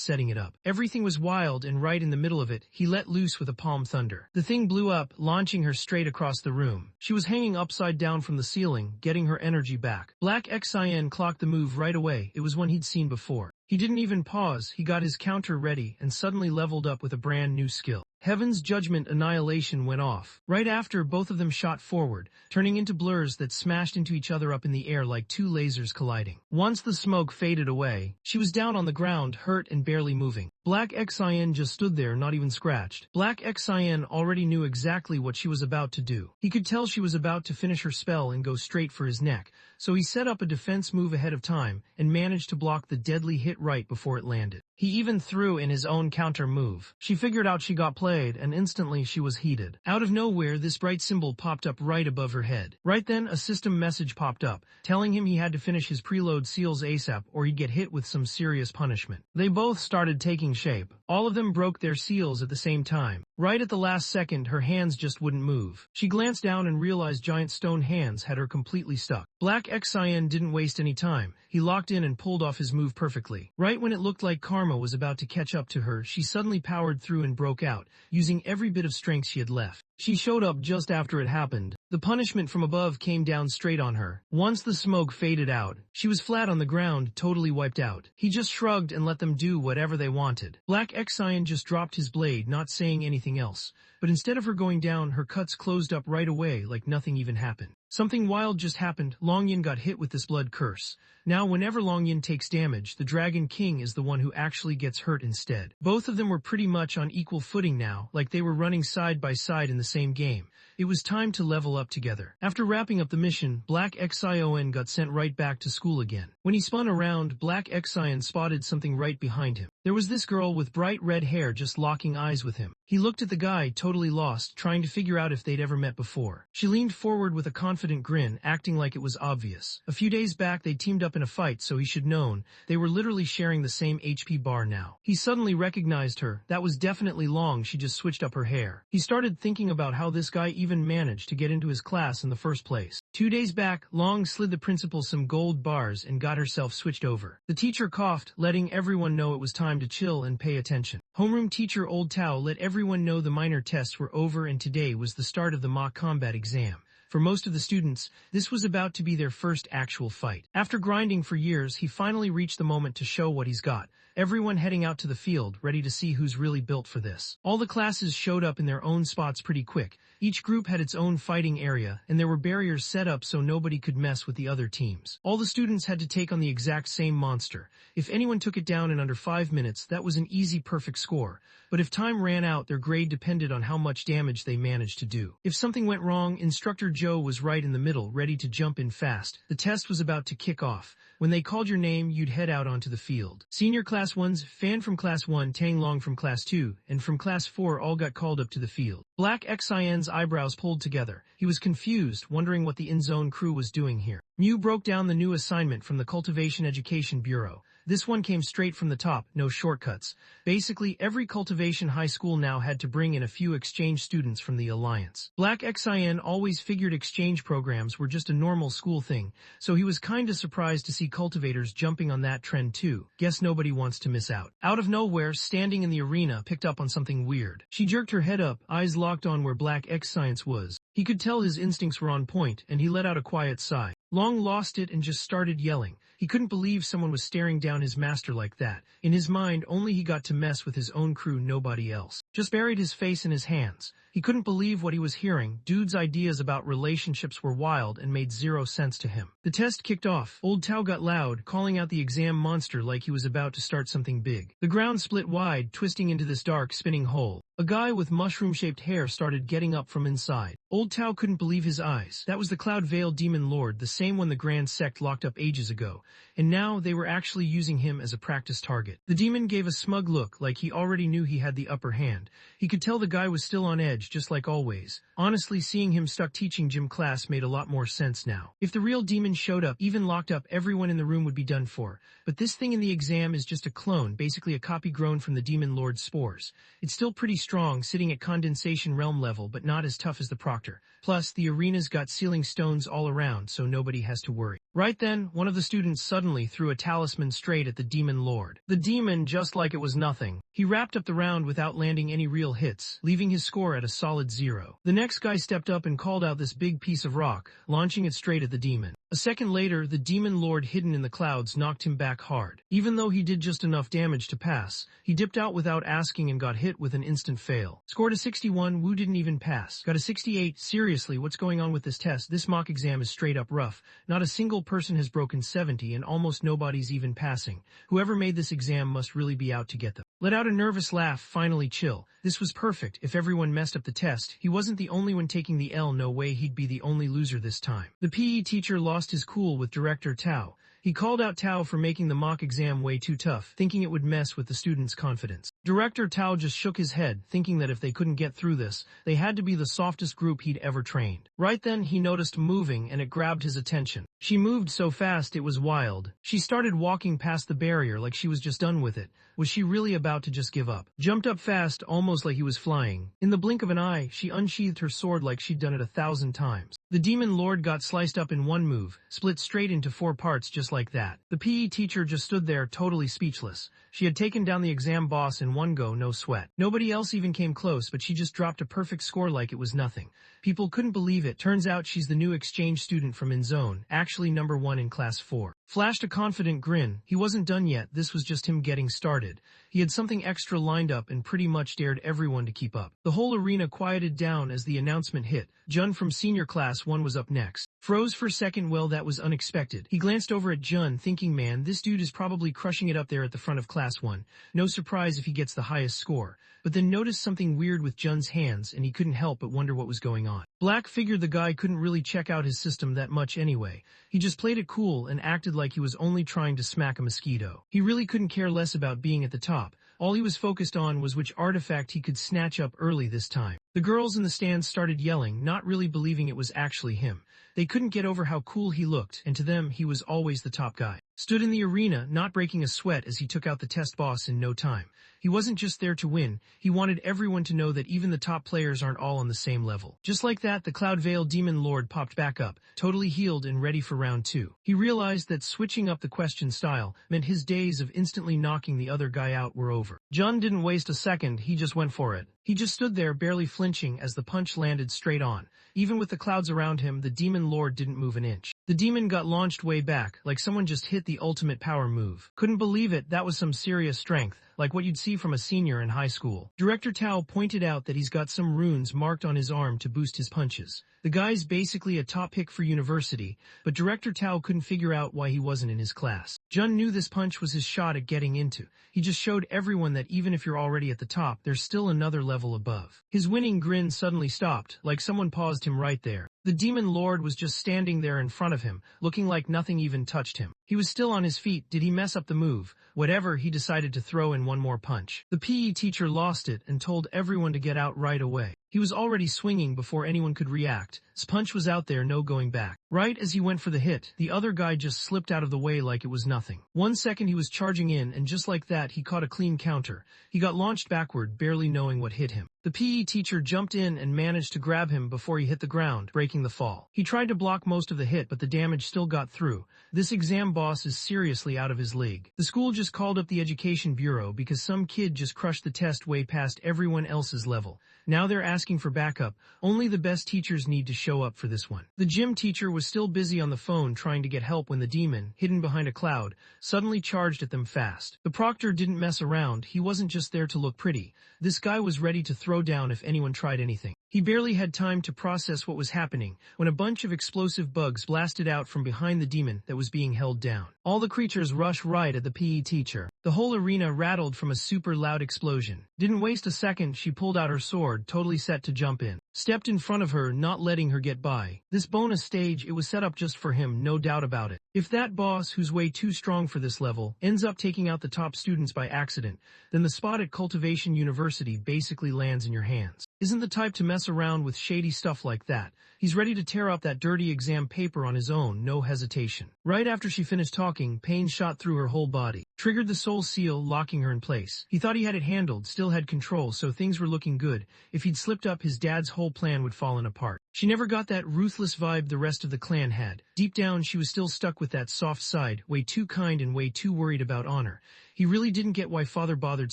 setting it up. Everything was wild, and right in the middle of it, he let loose with a palm thunder. The thing blew up, launching her straight across the room. She was hanging upside down from the ceiling, getting her energy back. Black Xien clocked the move right away. It was one he'd seen before. He didn't even pause, he got his counter ready and suddenly leveled up with a brand new skill. Heaven's Judgment Annihilation went off. Right after, both of them shot forward, turning into blurs that smashed into each other up in the air like 2 lasers colliding. Once the smoke faded away, she was down on the ground, hurt and barely moving. Black Xien just stood there, not even scratched. Black Xien already knew exactly what she was about to do. He could tell she was about to finish her spell and go straight for his neck, so he set up a defense move ahead of time and managed to block the deadly hit right before it landed. He even threw in his own counter move. She figured out she got played, and instantly she was heated. Out of nowhere, this bright symbol popped up right above her head. Right then, a system message popped up, telling him he had to finish his preload seals ASAP or he'd get hit with some serious punishment. They both started taking shape. All of them broke their seals at the same time. Right at the last second, her hands just wouldn't move. She glanced down and realized giant stone hands had her completely stuck. Black Xien didn't waste any time. He locked in and pulled off his move perfectly. Right when it looked like karma was about to catch up to her, she suddenly powered through and broke out, using every bit of strength she had left. She showed up just after it happened. The punishment from above came down straight on her. Once the smoke faded out, she was flat on the ground, totally wiped out. He just shrugged and let them do whatever they wanted. Black Xien just dropped his blade, not saying anything else. But instead of her going down, her cuts closed up right away like nothing even happened. Something wild just happened. Longyin got hit with this blood curse. Now whenever Longyin takes damage, the Dragon King is the one who actually gets hurt instead. Both of them were pretty much on equal footing now, like they were running side by side in the same game. It was time to level up together. After wrapping up the mission, Black Xion got sent right back to school again. When he spun around, Black Xion spotted something right behind him. There was this girl with bright red hair just locking eyes with him. He looked at the guy, totally lost, trying to figure out if they'd ever met before. She leaned forward with a confident grin, acting like it was obvious. A few days back they teamed up in a fight, so he should known. They were literally sharing the same HP bar now. He suddenly recognized her. That was definitely Long. She just switched up her hair. He started thinking about how this guy even managed to get into his class in the first place. 2 days back, Long slid the principal some gold bars and got herself switched over. The teacher coughed, letting everyone know it was time to chill and pay attention. Homeroom teacher Old Tao let everyone know the minor tests were over and today was the start of the mock combat exam. For most of the students, this was about to be their first actual fight. After grinding for years, he finally reached the moment to show what he's got. Everyone heading out to the field, ready to see who's really built for this. All the classes showed up in their own spots pretty quick. Each group had its own fighting area, and there were barriers set up so nobody could mess with the other teams. All the students had to take on the exact same monster. If anyone took it down in under 5 minutes, that was an easy perfect score. But if time ran out, their grade depended on how much damage they managed to do. If something went wrong, Instructor Joe was right in the middle, ready to jump in fast. The test was about to kick off. When they called your name, you'd head out onto the field. Senior Class 1s, Fan from Class 1, Tang Long from Class 2, and from Class 4 all got called up to the field. Black Xian's eyebrows pulled together. He was confused, wondering what the in-zone crew was doing here. Mew broke down the new assignment from the Cultivation Education Bureau. This one came straight from the top, no shortcuts. Basically, every cultivation high school now had to bring in a few exchange students from the Alliance. Black Xian always figured exchange programs were just a normal school thing, so he was kinda surprised to see cultivators jumping on that trend too. Guess nobody wants to miss out. Out of nowhere, standing in the arena, picked up on something weird. She jerked her head up, eyes locked on where Black Xian was. He could tell his instincts were on point, and he let out a quiet sigh. Long lost it and just started yelling. He couldn't believe someone was staring down his master like that. In his mind, only he got to mess with his own crew, nobody else. Just buried his face in his hands. He couldn't believe what he was hearing. Dude's ideas about relationships were wild and made zero sense to him. The test kicked off. Old Tao got loud, calling out the exam monster like he was about to start something big. The ground split wide, twisting into this dark, spinning hole. A guy with mushroom-shaped hair started getting up from inside. Old Tao couldn't believe his eyes. That was the Cloud-Veiled Demon Lord, the same one the Grand Sect locked up ages ago, and now they were actually using him as a practice target. The demon gave a smug look, like he already knew he had the upper hand. He could tell the guy was still on edge, just like always. Honestly, seeing him stuck teaching gym class made a lot more sense now. If the real demon showed up, even locked up, everyone in the room would be done for. But this thing in the exam is just a clone, basically a copy grown from the Demon Lord's spores. It's still pretty strong, sitting at condensation realm level, but not as tough as the Proctor. Plus, the arena's got sealing stones all around, so nobody has to worry. Right then, one of the students suddenly threw a talisman straight at the Demon Lord. The demon, just like it was nothing. He wrapped up the round without landing any real hits, leaving his score at a solid 0. The next guy stepped up and called out this big piece of rock, launching it straight at the demon. A second later, the Demon Lord hidden in the clouds knocked him back hard. Even though he did just enough damage to pass, he dipped out without asking and got hit with an instant fail. Scored a 61, Wu didn't even pass. Got a 68, seriously, what's going on with this test? This mock exam is straight up rough. Not a single person has broken 70 and almost nobody's even passing. Whoever made this exam must really be out to get them. Let out a nervous laugh, finally chill. This was perfect. If everyone messed up the test, he wasn't the only one taking the L. No way he'd be the only loser this time. The PE teacher lost his cool with Director Tao. He called out Tao for making the mock exam way too tough, thinking it would mess with the students' confidence. Director Tao just shook his head, thinking that if they couldn't get through this, they had to be the softest group he'd ever trained. Right then, he noticed moving, and it grabbed his attention. She moved so fast it was wild. She started walking past the barrier like she was just done with it. Was she really about to just give up? Jumped up fast, almost like he was flying. In the blink of an eye, she unsheathed her sword like she'd done it 1,000 times. The Demon Lord got sliced up in one move, split straight into 4 parts just like that. The PE teacher just stood there totally speechless. She had taken down the exam boss in one go, no sweat. Nobody else even came close, but she just dropped a perfect score like it was nothing. People couldn't believe it. Turns out she's the new exchange student from InZone, actually number 1 in class 4. Flashed a confident grin. He wasn't done yet, this was just him getting started. He had something extra lined up and pretty much dared everyone to keep up. The whole arena quieted down as the announcement hit. Jun from senior class 1 was up next. Froze for a second. Well, that was unexpected. He glanced over at Jun, thinking, man, this dude is probably crushing it up there at the front of class 1. No surprise if he gets the highest score. But then noticed something weird with Jun's hands, and he couldn't help but wonder what was going on. Black figured the guy couldn't really check out his system that much anyway. He just played it cool and acted like he was only trying to smack a mosquito. He really couldn't care less about being at the top. All he was focused on was which artifact he could snatch up early this time. The girls in the stands started yelling, not really believing it was actually him. They couldn't get over how cool he looked, and to them he was always the top guy. Stood in the arena, not breaking a sweat as he took out the test boss in no time. He wasn't just there to win, he wanted everyone to know that even the top players aren't all on the same level. Just like that, the Cloud-Veiled Demon Lord popped back up, totally healed and ready for round 2. He realized that switching up the question style meant his days of instantly knocking the other guy out were over. Jun didn't waste a second, he just went for it. He just stood there barely flinching as the punch landed straight on. Even with the clouds around him, the Demon Lord didn't move an inch. The demon got launched way back, like someone just hit the ultimate power move. Couldn't believe it, that was some serious strength, like what you'd see from a senior in high school. Director Tao pointed out that he's got some runes marked on his arm to boost his punches. The guy's basically a top pick for university, but Director Tao couldn't figure out why he wasn't in his class. Jun knew this punch was his shot at getting into. He just showed everyone that even if you're already at the top, there's still another level above. His winning grin suddenly stopped, like someone paused him right there. The Demon Lord was just standing there in front of him, looking like nothing even touched him. He was still on his feet. Did he mess up the move? Whatever, he decided to throw in one more punch. The PE teacher lost it and told everyone to get out right away. He was already swinging before anyone could react. His punch was out there, no going back. Right as he went for the hit, the other guy just slipped out of the way like it was nothing. 1 second he was charging in, and just like that he caught a clean counter. He got launched backward, barely knowing what hit him. The PE teacher jumped in and managed to grab him before he hit the ground, breaking the fall. He tried to block most of the hit, but the damage still got through. This exam boss is seriously out of his league. The school just called up the education bureau because some kid just crushed the test way past everyone else's level. Now they're asking for backup. Only the best teachers need to show up for this one. The gym teacher was was still busy on the phone trying to get help when the demon, hidden behind a cloud, suddenly charged at them fast. The proctor didn't mess around, he wasn't just there to look pretty. This guy was ready to throw down if anyone tried anything. He barely had time to process what was happening when a bunch of explosive bugs blasted out from behind the demon that was being held down. All the creatures rushed right at the PE teacher. The whole arena rattled from a super loud explosion. Didn't waste a second, she pulled out her sword, totally set to jump in. Stepped in front of her, not letting her get by. This bonus stage, it was set up just for him, no doubt about it. If that boss, who's way too strong for this level, ends up taking out the top students by accident, then the spot at Cultivation University basically lands in your hands. Isn't the type to mess around with shady stuff like that. He's ready to tear up that dirty exam paper on his own, no hesitation. Right after she finished talking, pain shot through her whole body. Triggered the soul seal, locking her in place. He thought he had it handled, still had control, so things were looking good. If he'd slipped up, his dad's whole plan would fallen apart. She never got that ruthless vibe the rest of the clan had. Deep down, she was still stuck with that soft side, way too kind and way too worried about honor. He really didn't get why father bothered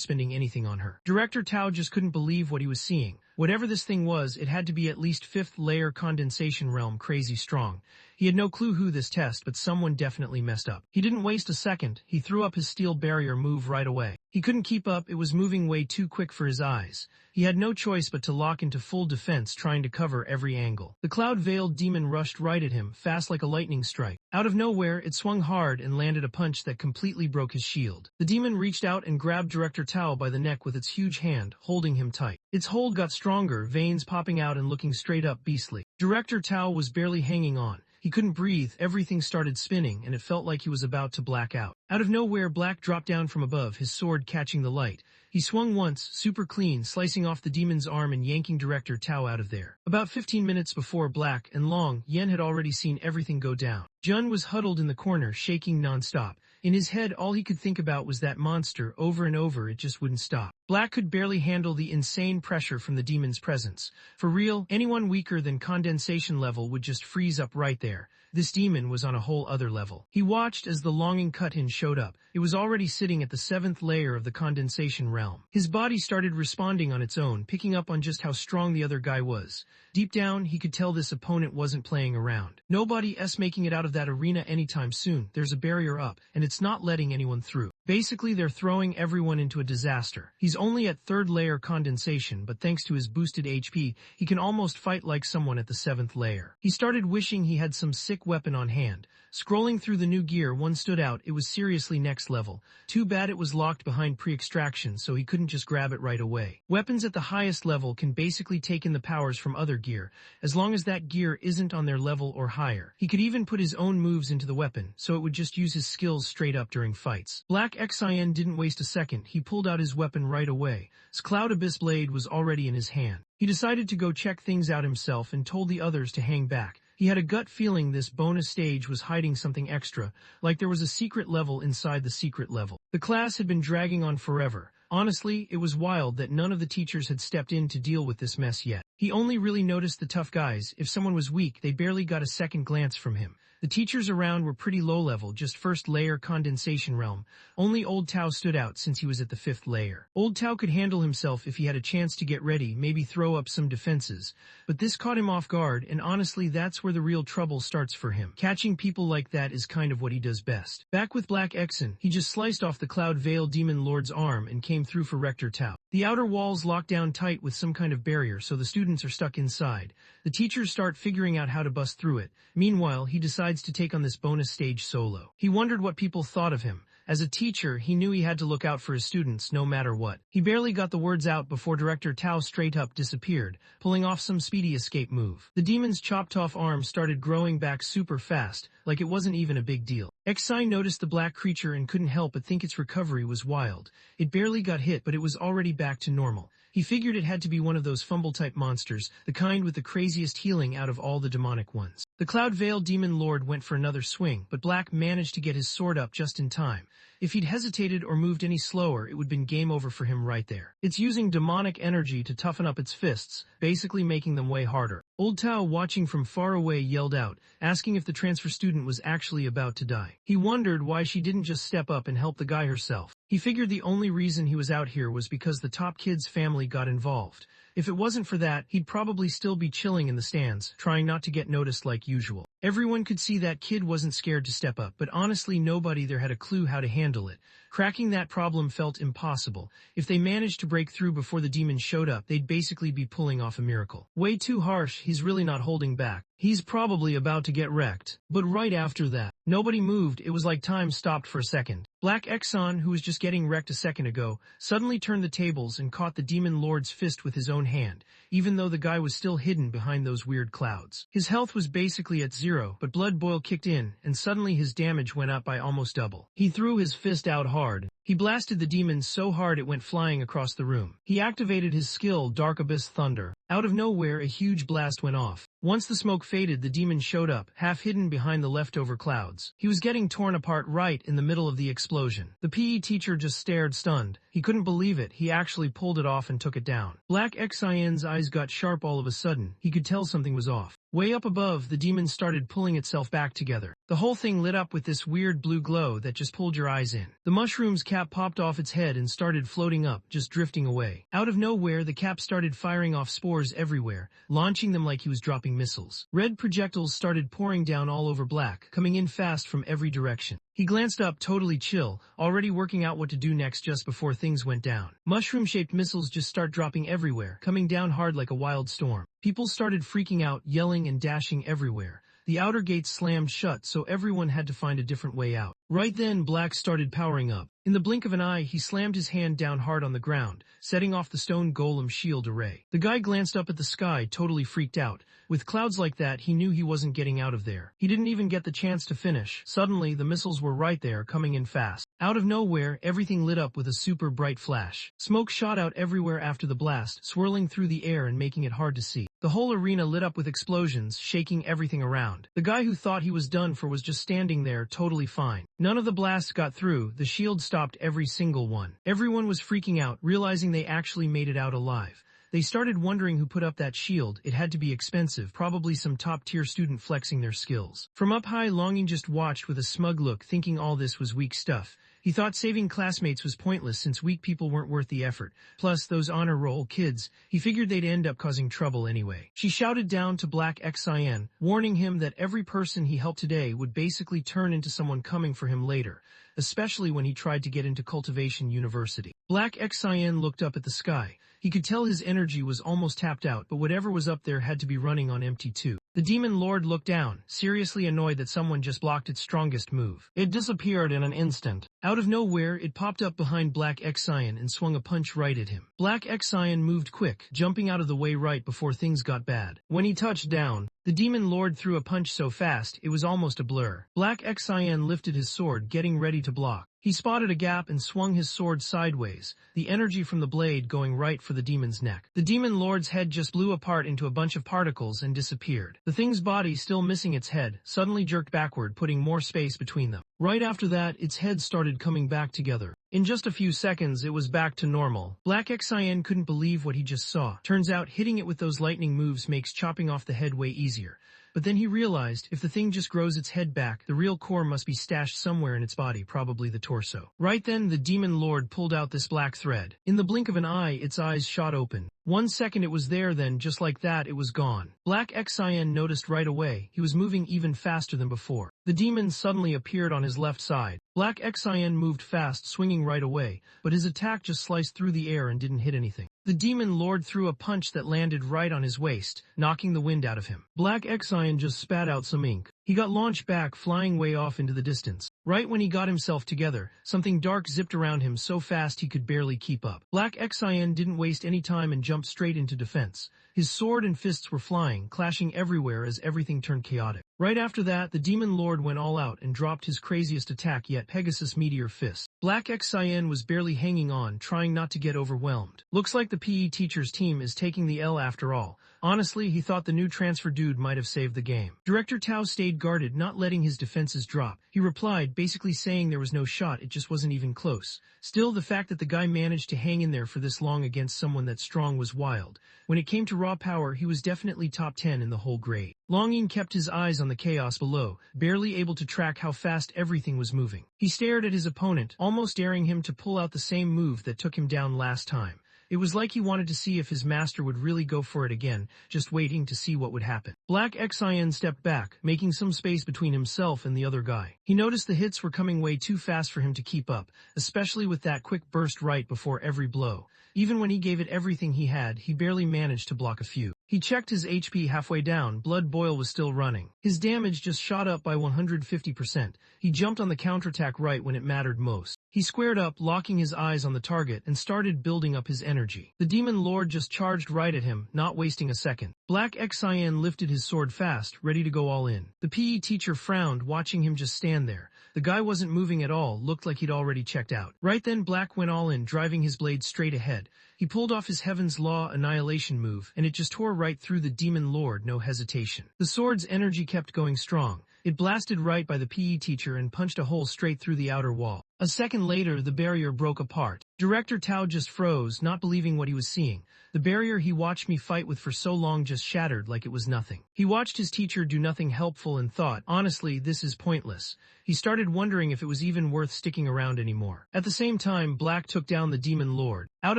spending anything on her. Director Tao just couldn't believe what he was seeing. Whatever this thing was, it had to be at least 5th layer condensation realm crazy strong. He had no clue who this test, but someone definitely messed up. He didn't waste a second, he threw up his steel barrier move right away. He couldn't keep up, it was moving way too quick for his eyes. He had no choice but to lock into full defense, trying to cover every angle. The cloud-veiled demon rushed right at him, fast like a lightning strike. Out of nowhere, it swung hard and landed a punch that completely broke his shield. The demon reached out and grabbed Director Tao by the neck with its huge hand, holding him tight. Its hold got stronger, veins popping out and looking straight up beastly. Director Tao was barely hanging on. He couldn't breathe, everything started spinning, and it felt like he was about to black out. Out of nowhere, Black dropped down from above, his sword catching the light. He swung once, super clean, slicing off the demon's arm and yanking Director Tao out of there. About 15 minutes before Black and Long, Yen had already seen everything go down. Jun was huddled in the corner, shaking non-stop. In his head, all he could think about was that monster, over and over, it just wouldn't stop. Black could barely handle the insane pressure from the demon's presence. For real, anyone weaker than condensation level would just freeze up right there. This demon was on a whole other level. He watched as the longing cut-in showed up. It was already sitting at the 7th layer of the condensation realm. His body started responding on its own, picking up on just how strong the other guy was. Deep down, he could tell this opponent wasn't playing around. Nobody else making it out of that arena anytime soon. There's a barrier up, and it's not letting anyone through. Basically, they're throwing everyone into a disaster. He's only at 3rd layer condensation, but thanks to his boosted HP, he can almost fight like someone at the 7th layer. He started wishing he had some sick weapon on hand. Scrolling through the new gear, one stood out. It was seriously next level. Too bad it was locked behind pre-extraction, so he couldn't just grab it right away. Weapons at the highest level can basically take in the powers from other gear, as long as that gear isn't on their level or higher. He could even put his own moves into the weapon, so it would just use his skills straight up during fights. Black Xin didn't waste a second. He pulled out his weapon right away. His Cloud Abyss blade was already in his hand. He decided to go check things out himself and told the others to hang back. He had a gut feeling this bonus stage was hiding something extra, like there was a secret level inside the secret level. The class had been dragging on forever. Honestly, it was wild that none of the teachers had stepped in to deal with this mess yet. He only really noticed the tough guys. If someone was weak, they barely got a second glance from him. The teachers around were pretty low level, just 1st layer condensation realm. Only Old Tao stood out since he was at the 5th layer. Old Tao could handle himself if he had a chance to get ready, maybe throw up some defenses. But this caught him off guard, and honestly that's where the real trouble starts for him. Catching people like that is kind of what he does best. Back with Black Xin, he just sliced off the Cloud Veil Demon Lord's arm and came through for Rector Tao. The outer walls lock down tight with some kind of barrier, so the students are stuck inside. The teachers start figuring out how to bust through it. Meanwhile, he decides to take on this bonus stage solo. He wondered what people thought of him. As a teacher, he knew he had to look out for his students no matter what. He barely got the words out before Director Tao straight up disappeared, pulling off some speedy escape move. The demon's chopped-off arm started growing back super fast, like it wasn't even a big deal. Xi noticed the black creature and couldn't help but think its recovery was wild. It barely got hit, but it was already back to normal. He figured it had to be one of those fumble-type monsters, the kind with the craziest healing out of all the demonic ones. The Cloud Veil Demon Lord went for another swing, but Black managed to get his sword up just in time. If he'd hesitated or moved any slower, it would have been game over for him right there. It's using demonic energy to toughen up its fists, basically making them way harder. Old Tao, watching from far away, yelled out, asking if the transfer student was actually about to die. He wondered why she didn't just step up and help the guy herself. He figured the only reason he was out here was because the top kid's family got involved. If it wasn't for that, he'd probably still be chilling in the stands, trying not to get noticed like usual. Everyone could see that kid wasn't scared to step up, but honestly nobody there had a clue how to handle it. Cracking that problem felt impossible. If they managed to break through before the demons showed up, they'd basically be pulling off a miracle. Way too harsh, he's really not holding back. He's probably about to get wrecked. But right after that, nobody moved. It was like time stopped for a second. Black Exxon, who was just getting wrecked a second ago, suddenly turned the tables and caught the demon lord's fist with his own hand, even though the guy was still hidden behind those weird clouds. His health was basically at zero, but blood boil kicked in, and suddenly his damage went up by almost double. He threw his fist out hard. He blasted the demon so hard it went flying across the room. He activated his skill, Dark Abyss Thunder. Out of nowhere, a huge blast went off. Once the smoke faded, the demon showed up, half hidden behind the leftover clouds. He was getting torn apart right in the middle of the explosion. The PE teacher just stared stunned. He couldn't believe it. He actually pulled it off and took it down. Black Xin's eyes got sharp all of a sudden. He could tell something was off. Way up above, the demon started pulling itself back together. The whole thing lit up with this weird blue glow that just pulled your eyes in. The mushroom's cap popped off its head and started floating up, just drifting away. Out of nowhere, the cap started firing off spores everywhere, launching them like he was dropping missiles. Red projectiles started pouring down all over Black, coming in fast from every direction. He glanced up, totally chill, already working out what to do next just before things went down. Mushroom-shaped missiles just start dropping everywhere, coming down hard like a wild storm. People started freaking out, yelling and dashing everywhere. The outer gates slammed shut, so everyone had to find a different way out. Right then, Black started powering up. In the blink of an eye, he slammed his hand down hard on the ground, setting off the stone golem shield array. The guy glanced up at the sky, totally freaked out. With clouds like that, he knew he wasn't getting out of there. He didn't even get the chance to finish. Suddenly, the missiles were right there, coming in fast. Out of nowhere, everything lit up with a super bright flash. Smoke shot out everywhere after the blast, swirling through the air and making it hard to see. The whole arena lit up with explosions, shaking everything around. The guy who thought he was done for was just standing there, totally fine. None of the blasts got through. The shield stopped every single one. Everyone was freaking out, realizing they actually made it out alive. They started wondering who put up that shield. It had to be expensive, probably some top-tier student flexing their skills. From up high, Longing just watched with a smug look, thinking all this was weak stuff. He thought saving classmates was pointless since weak people weren't worth the effort. Plus, those honor roll kids, he figured they'd end up causing trouble anyway. She shouted down to Black Xin, warning him that every person he helped today would basically turn into someone coming for him later, especially when he tried to get into Cultivation University. Black Xin looked up at the sky. He could tell his energy was almost tapped out, but whatever was up there had to be running on empty too. The demon lord looked down, seriously annoyed that someone just blocked its strongest move. It disappeared in an instant. Out of nowhere, it popped up behind Black Xian and swung a punch right at him. Black Xian moved quick, jumping out of the way right before things got bad. When he touched down, the demon lord threw a punch so fast it was almost a blur. Black Xian lifted his sword, getting ready to block. He spotted a gap and swung his sword sideways, the energy from the blade going right for the demon's neck. The demon lord's head just blew apart into a bunch of particles and disappeared. The thing's body, still missing its head, suddenly jerked backward, putting more space between them. Right after that, its head started coming back together. In just a few seconds, it was back to normal. Black Xian couldn't believe what he just saw. Turns out hitting it with those lightning moves makes chopping off the head way easier. But then he realized, if the thing just grows its head back, the real core must be stashed somewhere in its body, probably the torso. Right then, the demon lord pulled out this black thread. In the blink of an eye, its eyes shot open. 1 second it was there, then just like that it was gone. Black Xian noticed right away. He was moving even faster than before. The demon suddenly appeared on his left side. Black Xian moved fast, swinging right away, but his attack just sliced through the air and didn't hit anything. The demon lord threw a punch that landed right on his waist, knocking the wind out of him. Black Xian just spat out some ink. He got launched back, flying way off into the distance. Right when he got himself together, something dark zipped around him so fast he could barely keep up. Black Xian didn't waste any time and jumped straight into defense. His sword and fists were flying, clashing everywhere as everything turned chaotic. Right after that, the demon lord went all out and dropped his craziest attack yet, Pegasus Meteor Fist. Black Xian was barely hanging on, trying not to get overwhelmed. Looks like the PE teacher's team is taking the L after all. Honestly, he thought the new transfer dude might have saved the game. Director Tao stayed guarded, not letting his defenses drop. He replied, basically saying there was no shot, it just wasn't even close. Still, the fact that the guy managed to hang in there for this long against someone that strong was wild. When it came to raw power, he was definitely top 10 in the whole grade. Longing kept his eyes on the chaos below, barely able to track how fast everything was moving. He stared at his opponent, almost daring him to pull out the same move that took him down last time. It was like he wanted to see if his master would really go for it again, just waiting to see what would happen. Black Xin stepped back, making some space between himself and the other guy. He noticed the hits were coming way too fast for him to keep up, especially with that quick burst right before every blow. Even when he gave it everything he had, he barely managed to block a few. He checked his HP halfway down, blood boil was still running. His damage just shot up by 150%. He jumped on the counterattack right when it mattered most. He squared up, locking his eyes on the target, and started building up his energy. The Demon Lord just charged right at him, not wasting a second. Black Xin lifted his sword fast, ready to go all in. The PE teacher frowned, watching him just stand there. The guy wasn't moving at all, looked like he'd already checked out. Right then Black went all in, driving his blade straight ahead. He pulled off his Heaven's Law annihilation move, and it just tore right through the Demon Lord, no hesitation. The sword's energy kept going strong. It blasted right by the PE teacher and punched a hole straight through the outer wall. A second later, the barrier broke apart. Director Tao just froze, not believing what he was seeing. The barrier he watched me fight with for so long just shattered like it was nothing. He watched his teacher do nothing helpful and thought, honestly, this is pointless. He started wondering if it was even worth sticking around anymore. At the same time, Black took down the Demon Lord. Out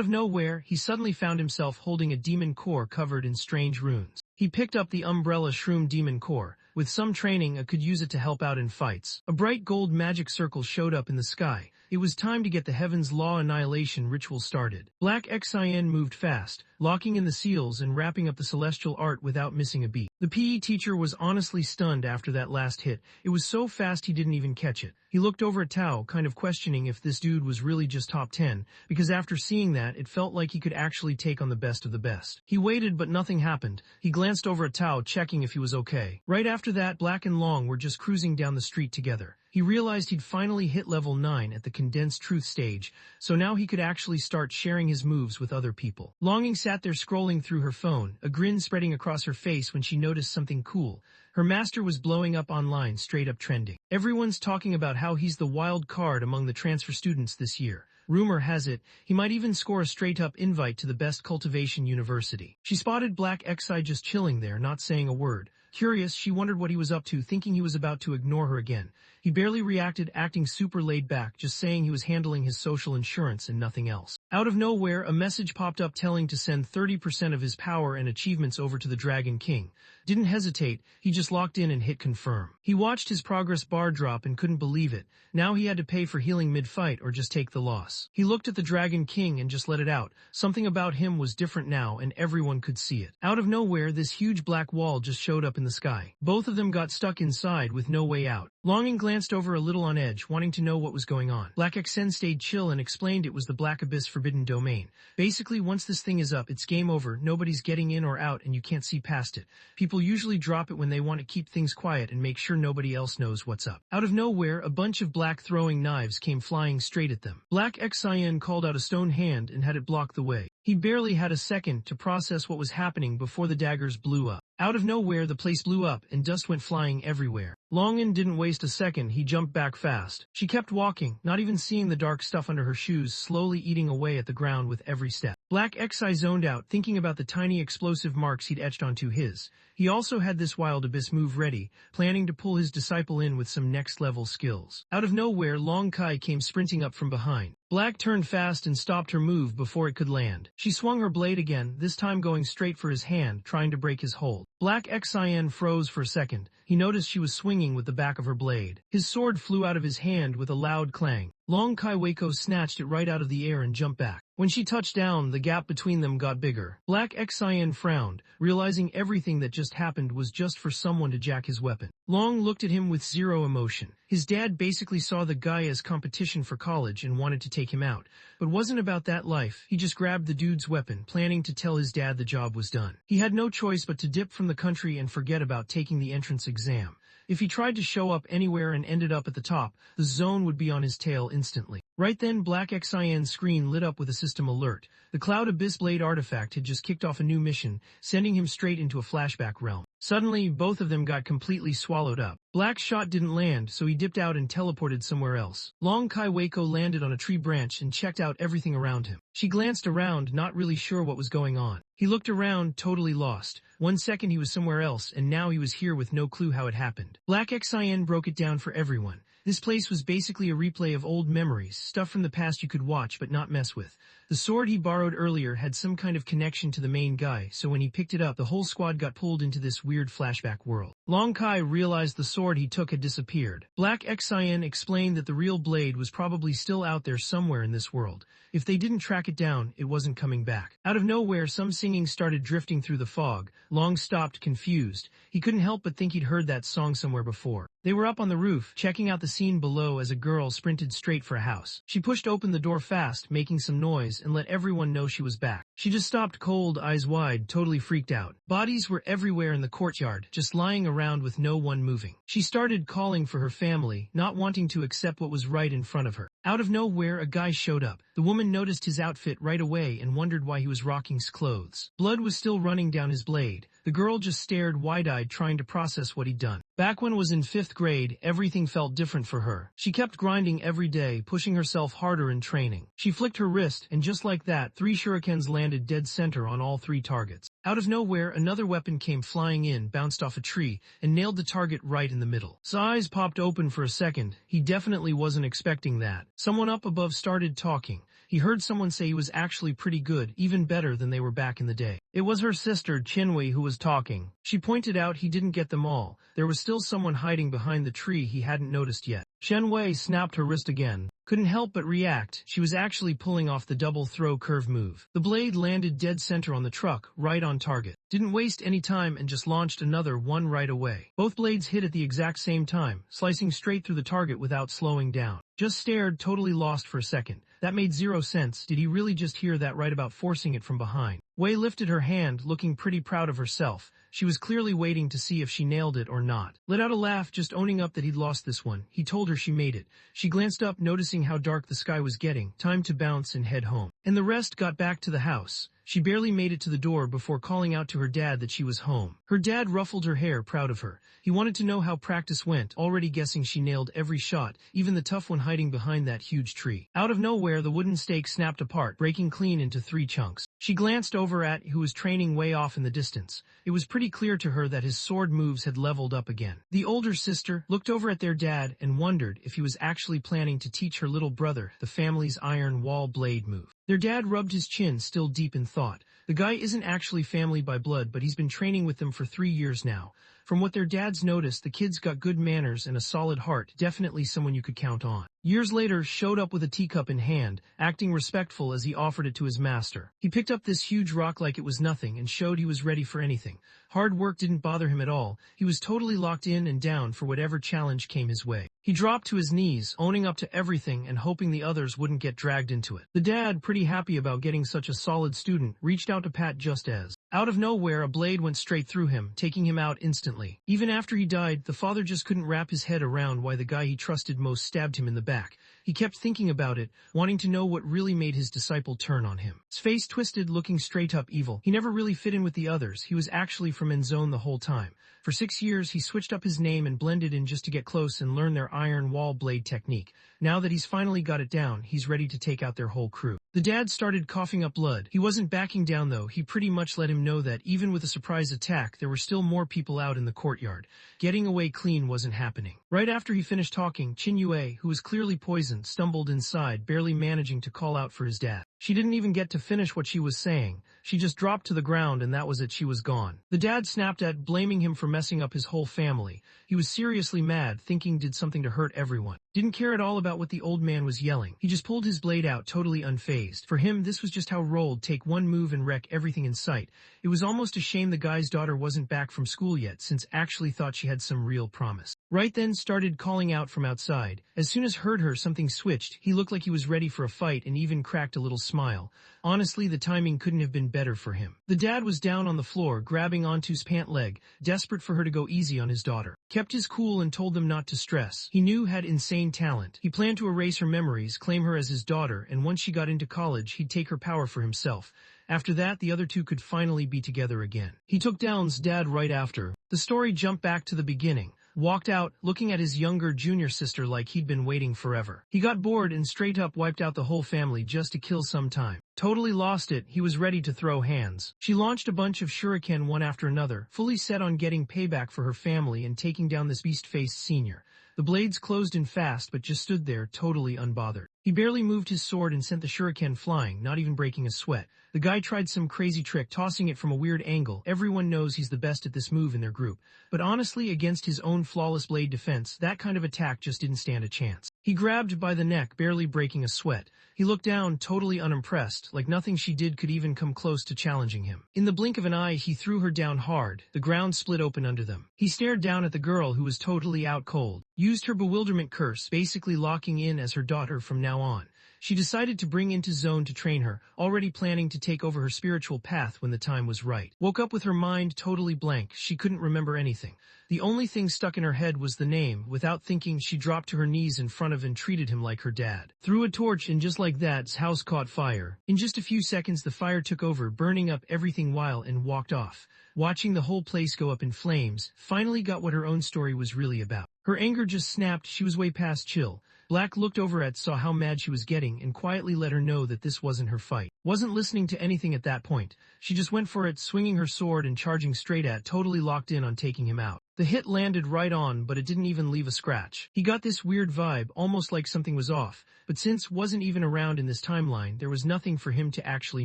of nowhere, he suddenly found himself holding a demon core covered in strange runes. He picked up the Umbrella Shroom Demon Core. With some training, I could use it to help out in fights. A bright gold magic circle showed up in the sky. It was time to get the Heaven's Law annihilation ritual started. Black Xin moved fast, locking in the seals and wrapping up the celestial art without missing a beat. The PE teacher was honestly stunned after that last hit. It was so fast he didn't even catch it. He looked over at Tao, kind of questioning if this dude was really just top 10, because after seeing that, it felt like he could actually take on the best of the best. He waited, but nothing happened. He glanced over at Tao, checking if he was okay. Right after that, Black and Long were just cruising down the street together. He realized he'd finally hit level 9 at the condensed truth stage, so now he could actually start sharing his moves with other people. Longing sat there scrolling through her phone, a grin spreading across her face when she noticed something cool. Her master was blowing up online, straight up trending. Everyone's talking about how he's the wild card among the transfer students this year. Rumor has it, he might even score a straight-up invite to the best cultivation university. She spotted Black Xi just chilling there, not saying a word. Curious, she wondered what he was up to, thinking he was about to ignore her again. He barely reacted, acting super laid back, just saying he was handling his social insurance and nothing else. Out of nowhere, a message popped up telling to send 30% of his power and achievements over to the Dragon King. Didn't hesitate, he just locked in and hit confirm. He watched his progress bar drop and couldn't believe it. Now he had to pay for healing mid-fight or just take the loss. He looked at the Dragon King and just let it out. Something about him was different now and everyone could see it. Out of nowhere, this huge black wall just showed up in the sky. Both of them got stuck inside with no way out. Longing glanced over a little on edge, wanting to know what was going on. Black Xen stayed chill and explained it was the Black Abyss Forbidden Domain. Basically, once this thing is up, it's game over, nobody's getting in or out and you can't see past it. People usually drop it when they want to keep things quiet and make sure nobody else knows what's up. Out of nowhere, a bunch of black throwing knives came flying straight at them. Black Xen called out a stone hand and had it block the way. He barely had a second to process what was happening before the daggers blew up. Out of nowhere, the place blew up and dust went flying everywhere. Longin didn't waste a second, he jumped back fast. She kept walking, not even seeing the dark stuff under her shoes, slowly eating away at the ground with every step. Black Xi zoned out, thinking about the tiny explosive marks he'd etched onto his. He also had this wild abyss move ready, planning to pull his disciple in with some next-level skills. Out of nowhere, Long Kai came sprinting up from behind. Black turned fast and stopped her move before it could land. She swung her blade again, this time going straight for his hand, trying to break his hold. Black Xin froze for a second. He noticed she was swinging with the back of her blade. His sword flew out of his hand with a loud clang. Long Kai Waco snatched it right out of the air and jumped back. When she touched down, the gap between them got bigger. Black Xin frowned, realizing everything that just happened was just for someone to jack his weapon. Long looked at him with zero emotion. His dad basically saw the guy as competition for college and wanted to take him out, but wasn't about that life. He just grabbed the dude's weapon, planning to tell his dad the job was done. He had no choice but to dip from the country and forget about taking the entrance exam. If he tried to show up anywhere and ended up at the top, the zone would be on his tail instantly. Right then Black Xin's screen lit up with a system alert. The Cloud Abyss Blade artifact had just kicked off a new mission, sending him straight into a flashback realm. Suddenly, both of them got completely swallowed up. Black's shot didn't land, so he dipped out and teleported somewhere else. Long Kai Waiko landed on a tree branch and checked out everything around him. She glanced around, not really sure what was going on. He looked around, totally lost. 1 second he was somewhere else, and now he was here with no clue how it happened. Black Xin broke it down for everyone. This place was basically a replay of old memories, stuff from the past you could watch but not mess with. The sword he borrowed earlier had some kind of connection to the main guy, so when he picked it up, the whole squad got pulled into this weird flashback world. Long Kai realized the sword he took had disappeared. Black Xin explained that the real blade was probably still out there somewhere in this world. If they didn't track it down, it wasn't coming back. Out of nowhere, some singing started drifting through the fog. Long stopped, confused. He couldn't help but think he'd heard that song somewhere before. They were up on the roof, checking out the scene below as a girl sprinted straight for a house. She pushed open the door fast, making some noise, and let everyone know she was back. She just stopped cold, eyes wide, totally freaked out. Bodies were everywhere in the courtyard, just lying around with no one moving. She started calling for her family, not wanting to accept what was right in front of her. Out of nowhere, a guy showed up. The woman noticed his outfit right away and wondered why he was rocking clothes. Blood was still running down his blade. The girl just stared wide-eyed, trying to process what he'd done. Back when was in 5th grade, everything felt different for her. She kept grinding every day, pushing herself harder in training. She flicked her wrist, and just like that, 3 shurikens landed dead center on all 3 targets. Out of nowhere, another weapon came flying in, bounced off a tree, and nailed the target right in the middle. His eyes popped open for a second. He definitely wasn't expecting that. Someone up above started talking. He heard someone say he was actually pretty good, even better than they were back in the day. It was her sister, Chinwei, who was talking. She pointed out he didn't get them all. There was still someone hiding behind the tree he hadn't noticed yet. Chenwei snapped her wrist again. Couldn't help but react. She was actually pulling off the double throw curve move. The blade landed dead center on the truck, right on target. Didn't waste any time and just launched another one right away. Both blades hit at the exact same time, slicing straight through the target without slowing down. Just stared, totally lost for a second. That made 0 sense. Did he really just hear that right about forcing it from behind? Wei lifted her hand, looking pretty proud of herself. She was clearly waiting to see if she nailed it or not. Let out a laugh, just owning up that he'd lost this one. He told her she made it. She glanced up, noticing how dark the sky was getting. Time to bounce and head home. And the rest got back to the house. She barely made it to the door before calling out to her dad that she was home. Her dad ruffled her hair, proud of her. He wanted to know how practice went, already guessing she nailed every shot, even the tough one hiding behind that huge tree. Out of nowhere, the wooden stake snapped apart, breaking clean into 3 chunks. She glanced over at who was training way off in the distance. It was pretty clear to her that his sword moves had leveled up again. The older sister looked over at their dad and wondered if he was actually planning to teach her little brother the family's iron wall blade move. Their dad rubbed his chin, still deep in thought. The guy isn't actually family by blood, but he's been training with them for 3 years now. From what their dads noticed, the kid's got good manners and a solid heart, definitely someone you could count on. Years later, showed up with a teacup in hand, acting respectful as he offered it to his master. He picked up this huge rock like it was nothing and showed he was ready for anything. Hard work didn't bother him at all. He was totally locked in and down for whatever challenge came his way. He dropped to his knees, owning up to everything and hoping the others wouldn't get dragged into it. The dad, pretty happy about getting such a solid student, reached out to Pat just as. Out of nowhere, a blade went straight through him, taking him out instantly. Even after he died, the father just couldn't wrap his head around why the guy he trusted most stabbed him in the back. He kept thinking about it, wanting to know what really made his disciple turn on him. His face twisted, looking straight up evil. He never really fit in with the others. He was actually from Enzone the whole time. For 6 years, he switched up his name and blended in just to get close and learn their iron wall blade technique. Now that he's finally got it down, he's ready to take out their whole crew. The dad started coughing up blood. He wasn't backing down though. He pretty much let him know that even with a surprise attack, there were still more people out in the courtyard. Getting away clean wasn't happening. Right after he finished talking, Qin Yue, who was clearly poisoned, stumbled inside, barely managing to call out for his dad. She didn't even get to finish what she was saying. She just dropped to the ground and that was it, she was gone. The dad snapped at, blaming him for messing up his whole family. He was seriously mad, thinking did something to hurt everyone. Didn't care at all about what the old man was yelling. He just pulled his blade out, totally unfazed. For him, this was just how rolled, take one move and wreck everything in sight. It was almost a shame the guy's daughter wasn't back from school yet, since actually thought she had some real promise. Right then started calling out from outside. As soon as heard her, something switched. He looked like he was ready for a fight and even cracked a little smile. Honestly, the timing couldn't have been better for him. The dad was down on the floor, grabbing onto's pant leg, desperate for her to go easy on his daughter. Kept his cool and told them not to stress. He knew had insane talent. He planned to erase her memories, claim her as his daughter, and once she got into college, he'd take her power for himself. After that, the other two could finally be together again. He took Down's dad right after. The story jumped back to the beginning. Walked out, looking at his younger junior sister like he'd been waiting forever. He got bored and straight up wiped out the whole family just to kill some time. Totally lost it, he was ready to throw hands. She launched a bunch of shuriken one after another, fully set on getting payback for her family and taking down this beast-faced senior. The blades closed in fast but just stood there, totally unbothered. He barely moved his sword and sent the shuriken flying, not even breaking a sweat. The guy tried some crazy trick, tossing it from a weird angle. Everyone knows he's the best at this move in their group. But honestly, against his own flawless blade defense, that kind of attack just didn't stand a chance. He grabbed by the neck, barely breaking a sweat. He looked down, totally unimpressed, like nothing she did could even come close to challenging him. In the blink of an eye, he threw her down hard. The ground split open under them. He stared down at the girl who was totally out cold. Used her bewilderment curse, basically locking in as her daughter from now on. She decided to bring into Zone to train her, already planning to take over her spiritual path when the time was right. Woke up with her mind totally blank. She couldn't remember anything. The only thing stuck in her head was the name. Without thinking, she dropped to her knees in front of and treated him like her dad. Threw a torch and just like that, his house caught fire. In just a few seconds, the fire took over, burning up everything while and walked off. Watching the whole place go up in flames, finally got what her own story was really about. Her anger just snapped. She was way past chill. Black looked over at, saw how mad she was getting, and quietly let her know that this wasn't her fight. Wasn't listening to anything at that point. She just went for it, swinging her sword and charging straight at, totally locked in on taking him out. The hit landed right on, but it didn't even leave a scratch. He got this weird vibe, almost like something was off, but since wasn't even around in this timeline, there was nothing for him to actually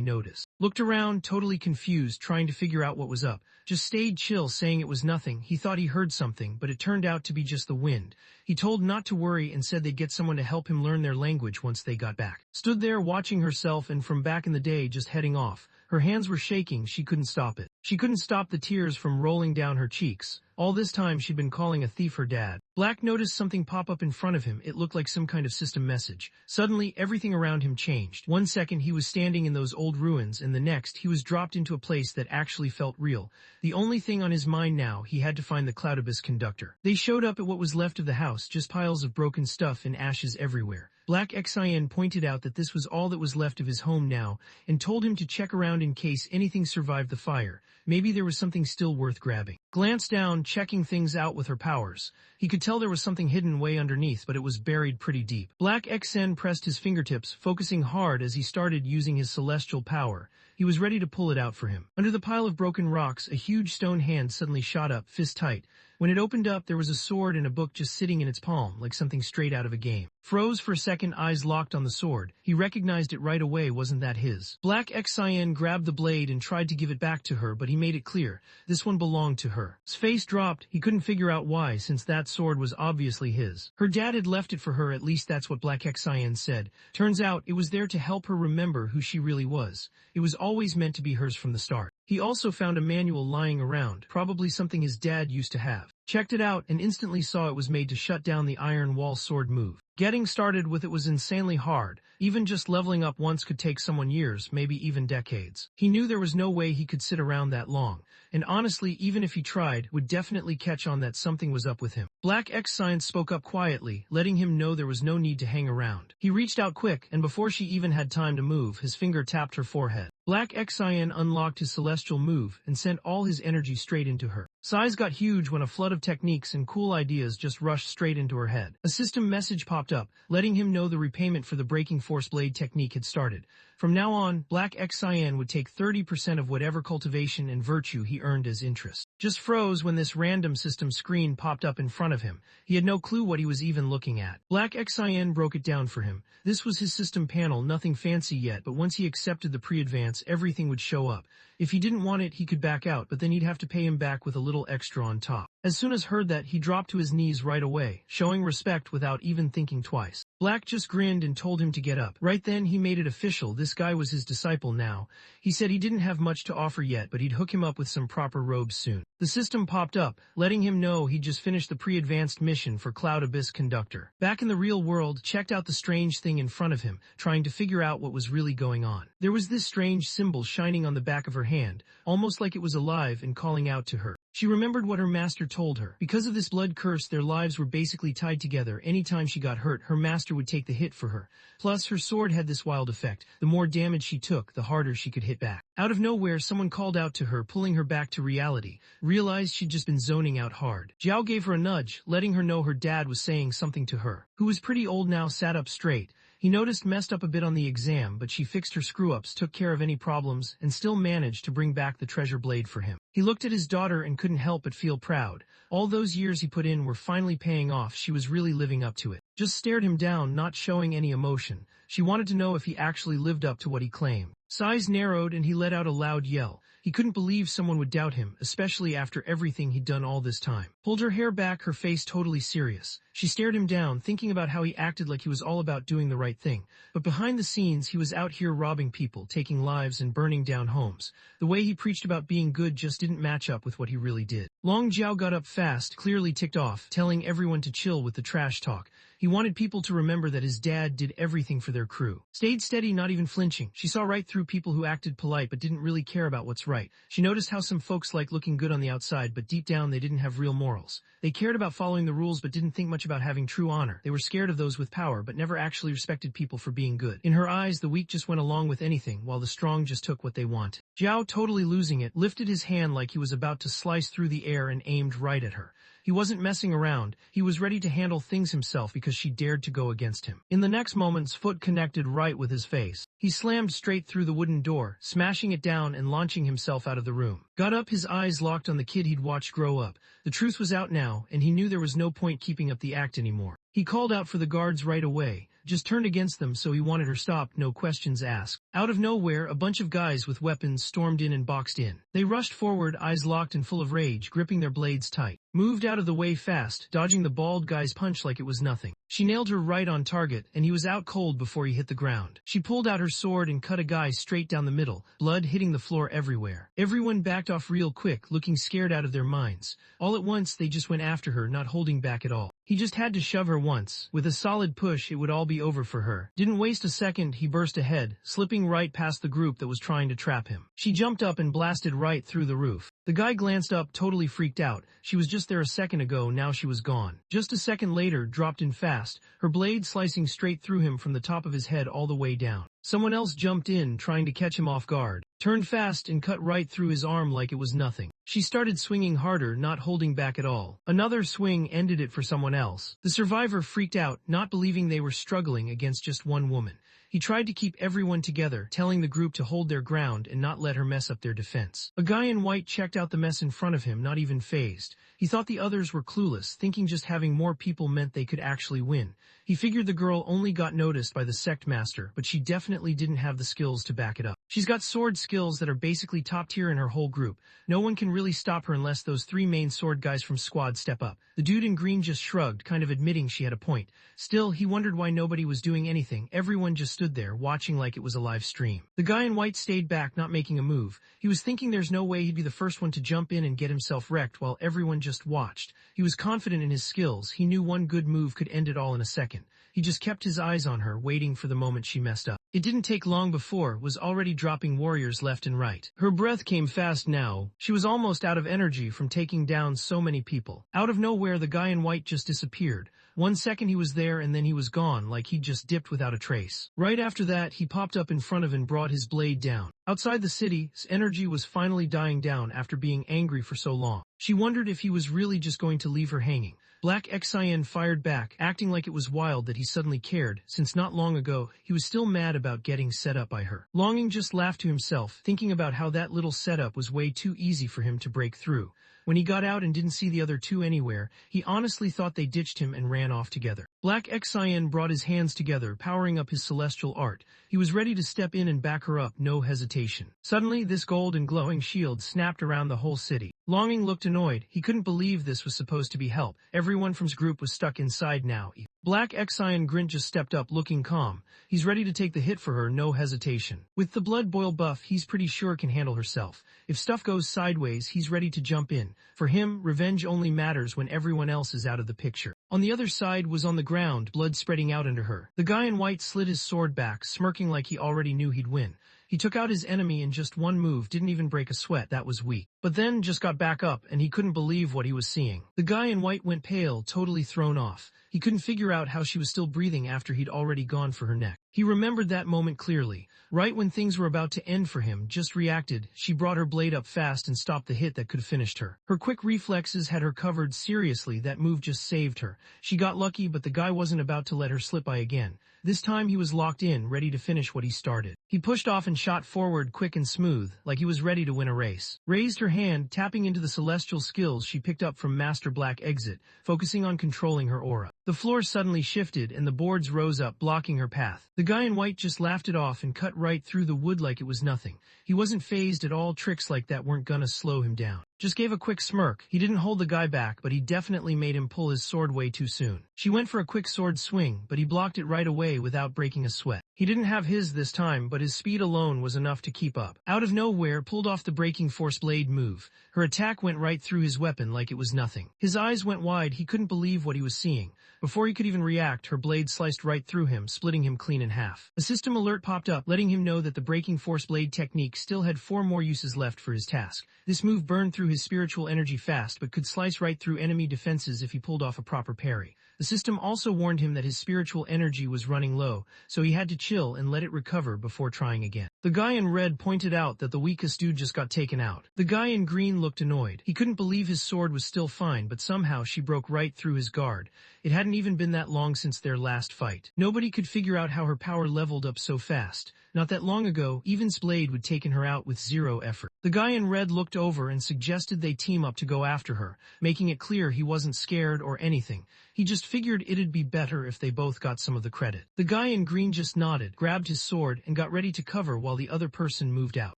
notice. Looked around, totally confused, trying to figure out what was up. Just stayed chill, saying it was nothing. He thought he heard something, but it turned out to be just the wind. He told not to worry and said they'd get someone to help him learn their language once they got back. Stood there watching herself and from back in the day just heading off. Her hands were shaking, she couldn't stop it. She couldn't stop the tears from rolling down her cheeks. All this time she'd been calling a thief her dad. Black noticed something pop up in front of him. It looked like some kind of system message. Suddenly, everything around him changed. One second he was standing in those old ruins, and the next he was dropped into a place that actually felt real. The only thing on his mind now, he had to find the Cloudibus conductor. They showed up at what was left of the house, just piles of broken stuff and ashes everywhere. Black Xian pointed out that this was all that was left of his home now, and told him to check around in case anything survived the fire. Maybe there was something still worth grabbing. Glanced down, checking things out with her powers. He could tell there was something hidden way underneath, but it was buried pretty deep. Black Xen pressed his fingertips, focusing hard as he started using his celestial power. He was ready to pull it out for him. Under the pile of broken rocks, a huge stone hand suddenly shot up, fist tight. When it opened up, there was a sword and a book just sitting in its palm, like something straight out of a game. Froze for a second, eyes locked on the sword. He recognized it right away, wasn't that his? Black Xian grabbed the blade and tried to give it back to her, but he made it clear. This one belonged to her. His face dropped. He couldn't figure out why, since that sword was obviously his. Her dad had left it for her, at least that's what Black Xian said. Turns out, it was there to help her remember who she really was. It was always meant to be hers from the start. He also found a manual lying around, probably something his dad used to have. Checked it out and instantly saw it was made to shut down the Iron Wall sword move. Getting started with it was insanely hard. Even just leveling up once could take someone years, maybe even decades. He knew there was no way he could sit around that long. And honestly, even if he tried, would definitely catch on that something was up with him. Black Xian spoke up quietly, letting him know there was no need to hang around. He reached out quick, and before she even had time to move, his finger tapped her forehead. Black Xian unlocked his celestial move and sent all his energy straight into her. Size got huge when a flood of techniques and cool ideas just rushed straight into her head. A system message popped up, letting him know the repayment for the Breaking Force Blade technique had started. From now on, Black Xian would take 30% of whatever cultivation and virtue he earned as interest. Just froze when this random system screen popped up in front of him. He had no clue what he was even looking at. Black Xian broke it down for him. This was his system panel, nothing fancy yet, but once he accepted the pre-advance, everything would show up. If he didn't want it, he could back out, but then he'd have to pay him back with a little extra on top. As soon as heard that, he dropped to his knees right away, showing respect without even thinking twice. Black just grinned and told him to get up. Right then he made it official, this guy was his disciple now. He said he didn't have much to offer yet, but he'd hook him up with some proper robes soon. The system popped up, letting him know he'd just finished the pre-advanced mission for Cloud Abyss Conductor. Back in the real world, checked out the strange thing in front of him, trying to figure out what was really going on. There was this strange symbol shining on the back of her hand, almost like it was alive and calling out to her. She remembered what her master told her. Because of this blood curse, their lives were basically tied together. Anytime she got hurt, her master would take the hit for her. Plus, her sword had this wild effect. The more damage she took, the harder she could hit back. Out of nowhere, someone called out to her, pulling her back to reality. Realized she'd just been zoning out hard. Jiao gave her a nudge, letting her know her dad was saying something to her. Who was pretty old now, sat up straight. He noticed messed up a bit on the exam, but she fixed her screw-ups, took care of any problems, and still managed to bring back the treasure blade for him. He looked at his daughter and couldn't help but feel proud. All those years he put in were finally paying off. She was really living up to it. Just stared him down, not showing any emotion. She wanted to know if he actually lived up to what he claimed. His eyes narrowed and he let out a loud yell. He couldn't believe someone would doubt him, especially after everything he'd done all this time. Pulled her hair back, her face totally serious. She stared him down, thinking about how he acted like he was all about doing the right thing. But behind the scenes, he was out here robbing people, taking lives and burning down homes. The way he preached about being good just didn't match up with what he really did. Long Jiao got up fast, clearly ticked off, telling everyone to chill with the trash talk. He wanted people to remember that his dad did everything for their crew. Stayed steady, not even flinching. She saw right through people who acted polite but didn't really care about what's right. She noticed how some folks liked looking good on the outside, but deep down they didn't have real morals. They cared about following the rules but didn't think much about having true honor. They were scared of those with power but never actually respected people for being good. In her eyes, the weak just went along with anything, while the strong just took what they wanted. Jiao, totally losing it, lifted his hand like he was about to slice through the air and aimed right at her. He wasn't messing around. He was ready to handle things himself because she dared to go against him. In the next moment's foot connected right with his face. He slammed straight through the wooden door, smashing it down and launching himself out of the room. Got up, his eyes locked on the kid he'd watched grow up. The truth was out now, and he knew there was no point keeping up the act anymore. He called out for the guards right away, just turned against them, so he wanted her stopped, no questions asked. Out of nowhere, a bunch of guys with weapons stormed in and boxed in. They rushed forward, eyes locked and full of rage, gripping their blades tight. Moved out of the way fast, dodging the bald guy's punch like it was nothing. She nailed her right on target, and he was out cold before he hit the ground. She pulled out her sword and cut a guy straight down the middle, blood hitting the floor everywhere. Everyone backed off real quick, looking scared out of their minds. All at once, they just went after her, not holding back at all. He just had to shove her once. With a solid push, it would all be over for her. Didn't waste a second, he burst ahead, slipping right past the group that was trying to trap him. She jumped up and blasted right through the roof. The guy glanced up, totally freaked out. She was just there a second ago, now she was gone. Just a second later, dropped in fast, her blade slicing straight through him from the top of his head all the way down. Someone else jumped in, trying to catch him off guard. Turned fast and cut right through his arm like it was nothing. She started swinging harder, not holding back at all. Another swing ended it for someone else. The survivor freaked out, not believing they were struggling against just one woman. He tried to keep everyone together, telling the group to hold their ground and not let her mess up their defense. A guy in white checked out the mess in front of him, not even fazed. He thought the others were clueless, thinking just having more people meant they could actually win. He figured the girl only got noticed by the sect master, but she definitely didn't have the skills to back it up. She's got sword skills that are basically top tier in her whole group. No one can really stop her unless those three main sword guys from squad step up. The dude in green just shrugged, kind of admitting she had a point. Still, he wondered why nobody was doing anything. Everyone just stood there, watching like it was a live stream. The guy in white stayed back, not making a move. He was thinking there's no way he'd be the first one to jump in and get himself wrecked while everyone just watched. He was confident in his skills. He knew one good move could end it all in a second. He just kept his eyes on her, waiting for the moment she messed up. It didn't take long before, was already dropping warriors left and right. Her breath came fast now. She was almost out of energy from taking down so many people. Out of nowhere, the guy in white just disappeared. 1 second he was there and then he was gone, like he'd just dipped without a trace. Right after that, he popped up in front of and brought his blade down. Outside the city, his energy was finally dying down after being angry for so long. She wondered if he was really just going to leave her hanging. Black Xian fired back, acting like it was wild that he suddenly cared, since not long ago, he was still mad about getting set up by her. Longing just laughed to himself, thinking about how that little setup was way too easy for him to break through. When he got out and didn't see the other two anywhere, he honestly thought they ditched him and ran off together. Black Xian brought his hands together, powering up his celestial art. He was ready to step in and back her up, no hesitation. Suddenly, this gold and glowing shield snapped around the whole city. Longing looked annoyed. He couldn't believe this was supposed to be help. Everyone from his group was stuck inside now. Black Xian Grint just stepped up, looking calm. He's ready to take the hit for her, no hesitation. With the blood boil buff, he's pretty sure can handle herself. If stuff goes sideways, he's ready to jump in. For him, revenge only matters when everyone else is out of the picture. On the other side was on the ground, blood spreading out under her. The guy in white slid his sword back, smirking like he already knew he'd win. He took out his enemy in just one move, didn't even break a sweat, that was weak. But then just got back up, and he couldn't believe what he was seeing. The guy in white went pale, totally thrown off. He couldn't figure out how she was still breathing after he'd already gone for her neck. He remembered that moment clearly. Right when things were about to end for him, just reacted, she brought her blade up fast and stopped the hit that could have finished her. Her quick reflexes had her covered. Seriously, that move just saved her. She got lucky, but the guy wasn't about to let her slip by again. This time he was locked in, ready to finish what he started. He pushed off and shot forward quick and smooth, like he was ready to win a race. Raised her hand, tapping into the celestial skills she picked up from Master Black Exit, focusing on controlling her aura. The floor suddenly shifted and the boards rose up, blocking her path. The guy in white just laughed it off and cut right through the wood like it was nothing. He wasn't fazed at all. Tricks like that weren't gonna slow him down. Just gave a quick smirk. He didn't hold the guy back, but he definitely made him pull his sword way too soon. She went for a quick sword swing, but he blocked it right away without breaking a sweat. He didn't have his this time, but his speed alone was enough to keep up. Out of nowhere, pulled off the breaking force blade move. Her attack went right through his weapon like it was nothing. His eyes went wide. He couldn't believe what he was seeing. Before he could even react, her blade sliced right through him, splitting him clean in half. A system alert popped up, letting him know that the breaking force blade technique still had 4 more uses left for his task. This move burned through his spiritual energy fast, but could slice right through enemy defenses if he pulled off a proper parry. The system also warned him that his spiritual energy was running low, so he had to chill and let it recover before trying again. The guy in red pointed out that the weakest dude just got taken out. The guy in green looked annoyed. He couldn't believe his sword was still fine, but somehow she broke right through his guard. It hadn't even been that long since their last fight. Nobody could figure out how her power leveled up so fast. Not that long ago, Even's blade would taken her out with 0 effort. The guy in red looked over and suggested they team up to go after her, making it clear he wasn't scared or anything. He just figured it'd be better if they both got some of the credit. The guy in green just nodded, grabbed his sword, and got ready to cover while the other person moved out.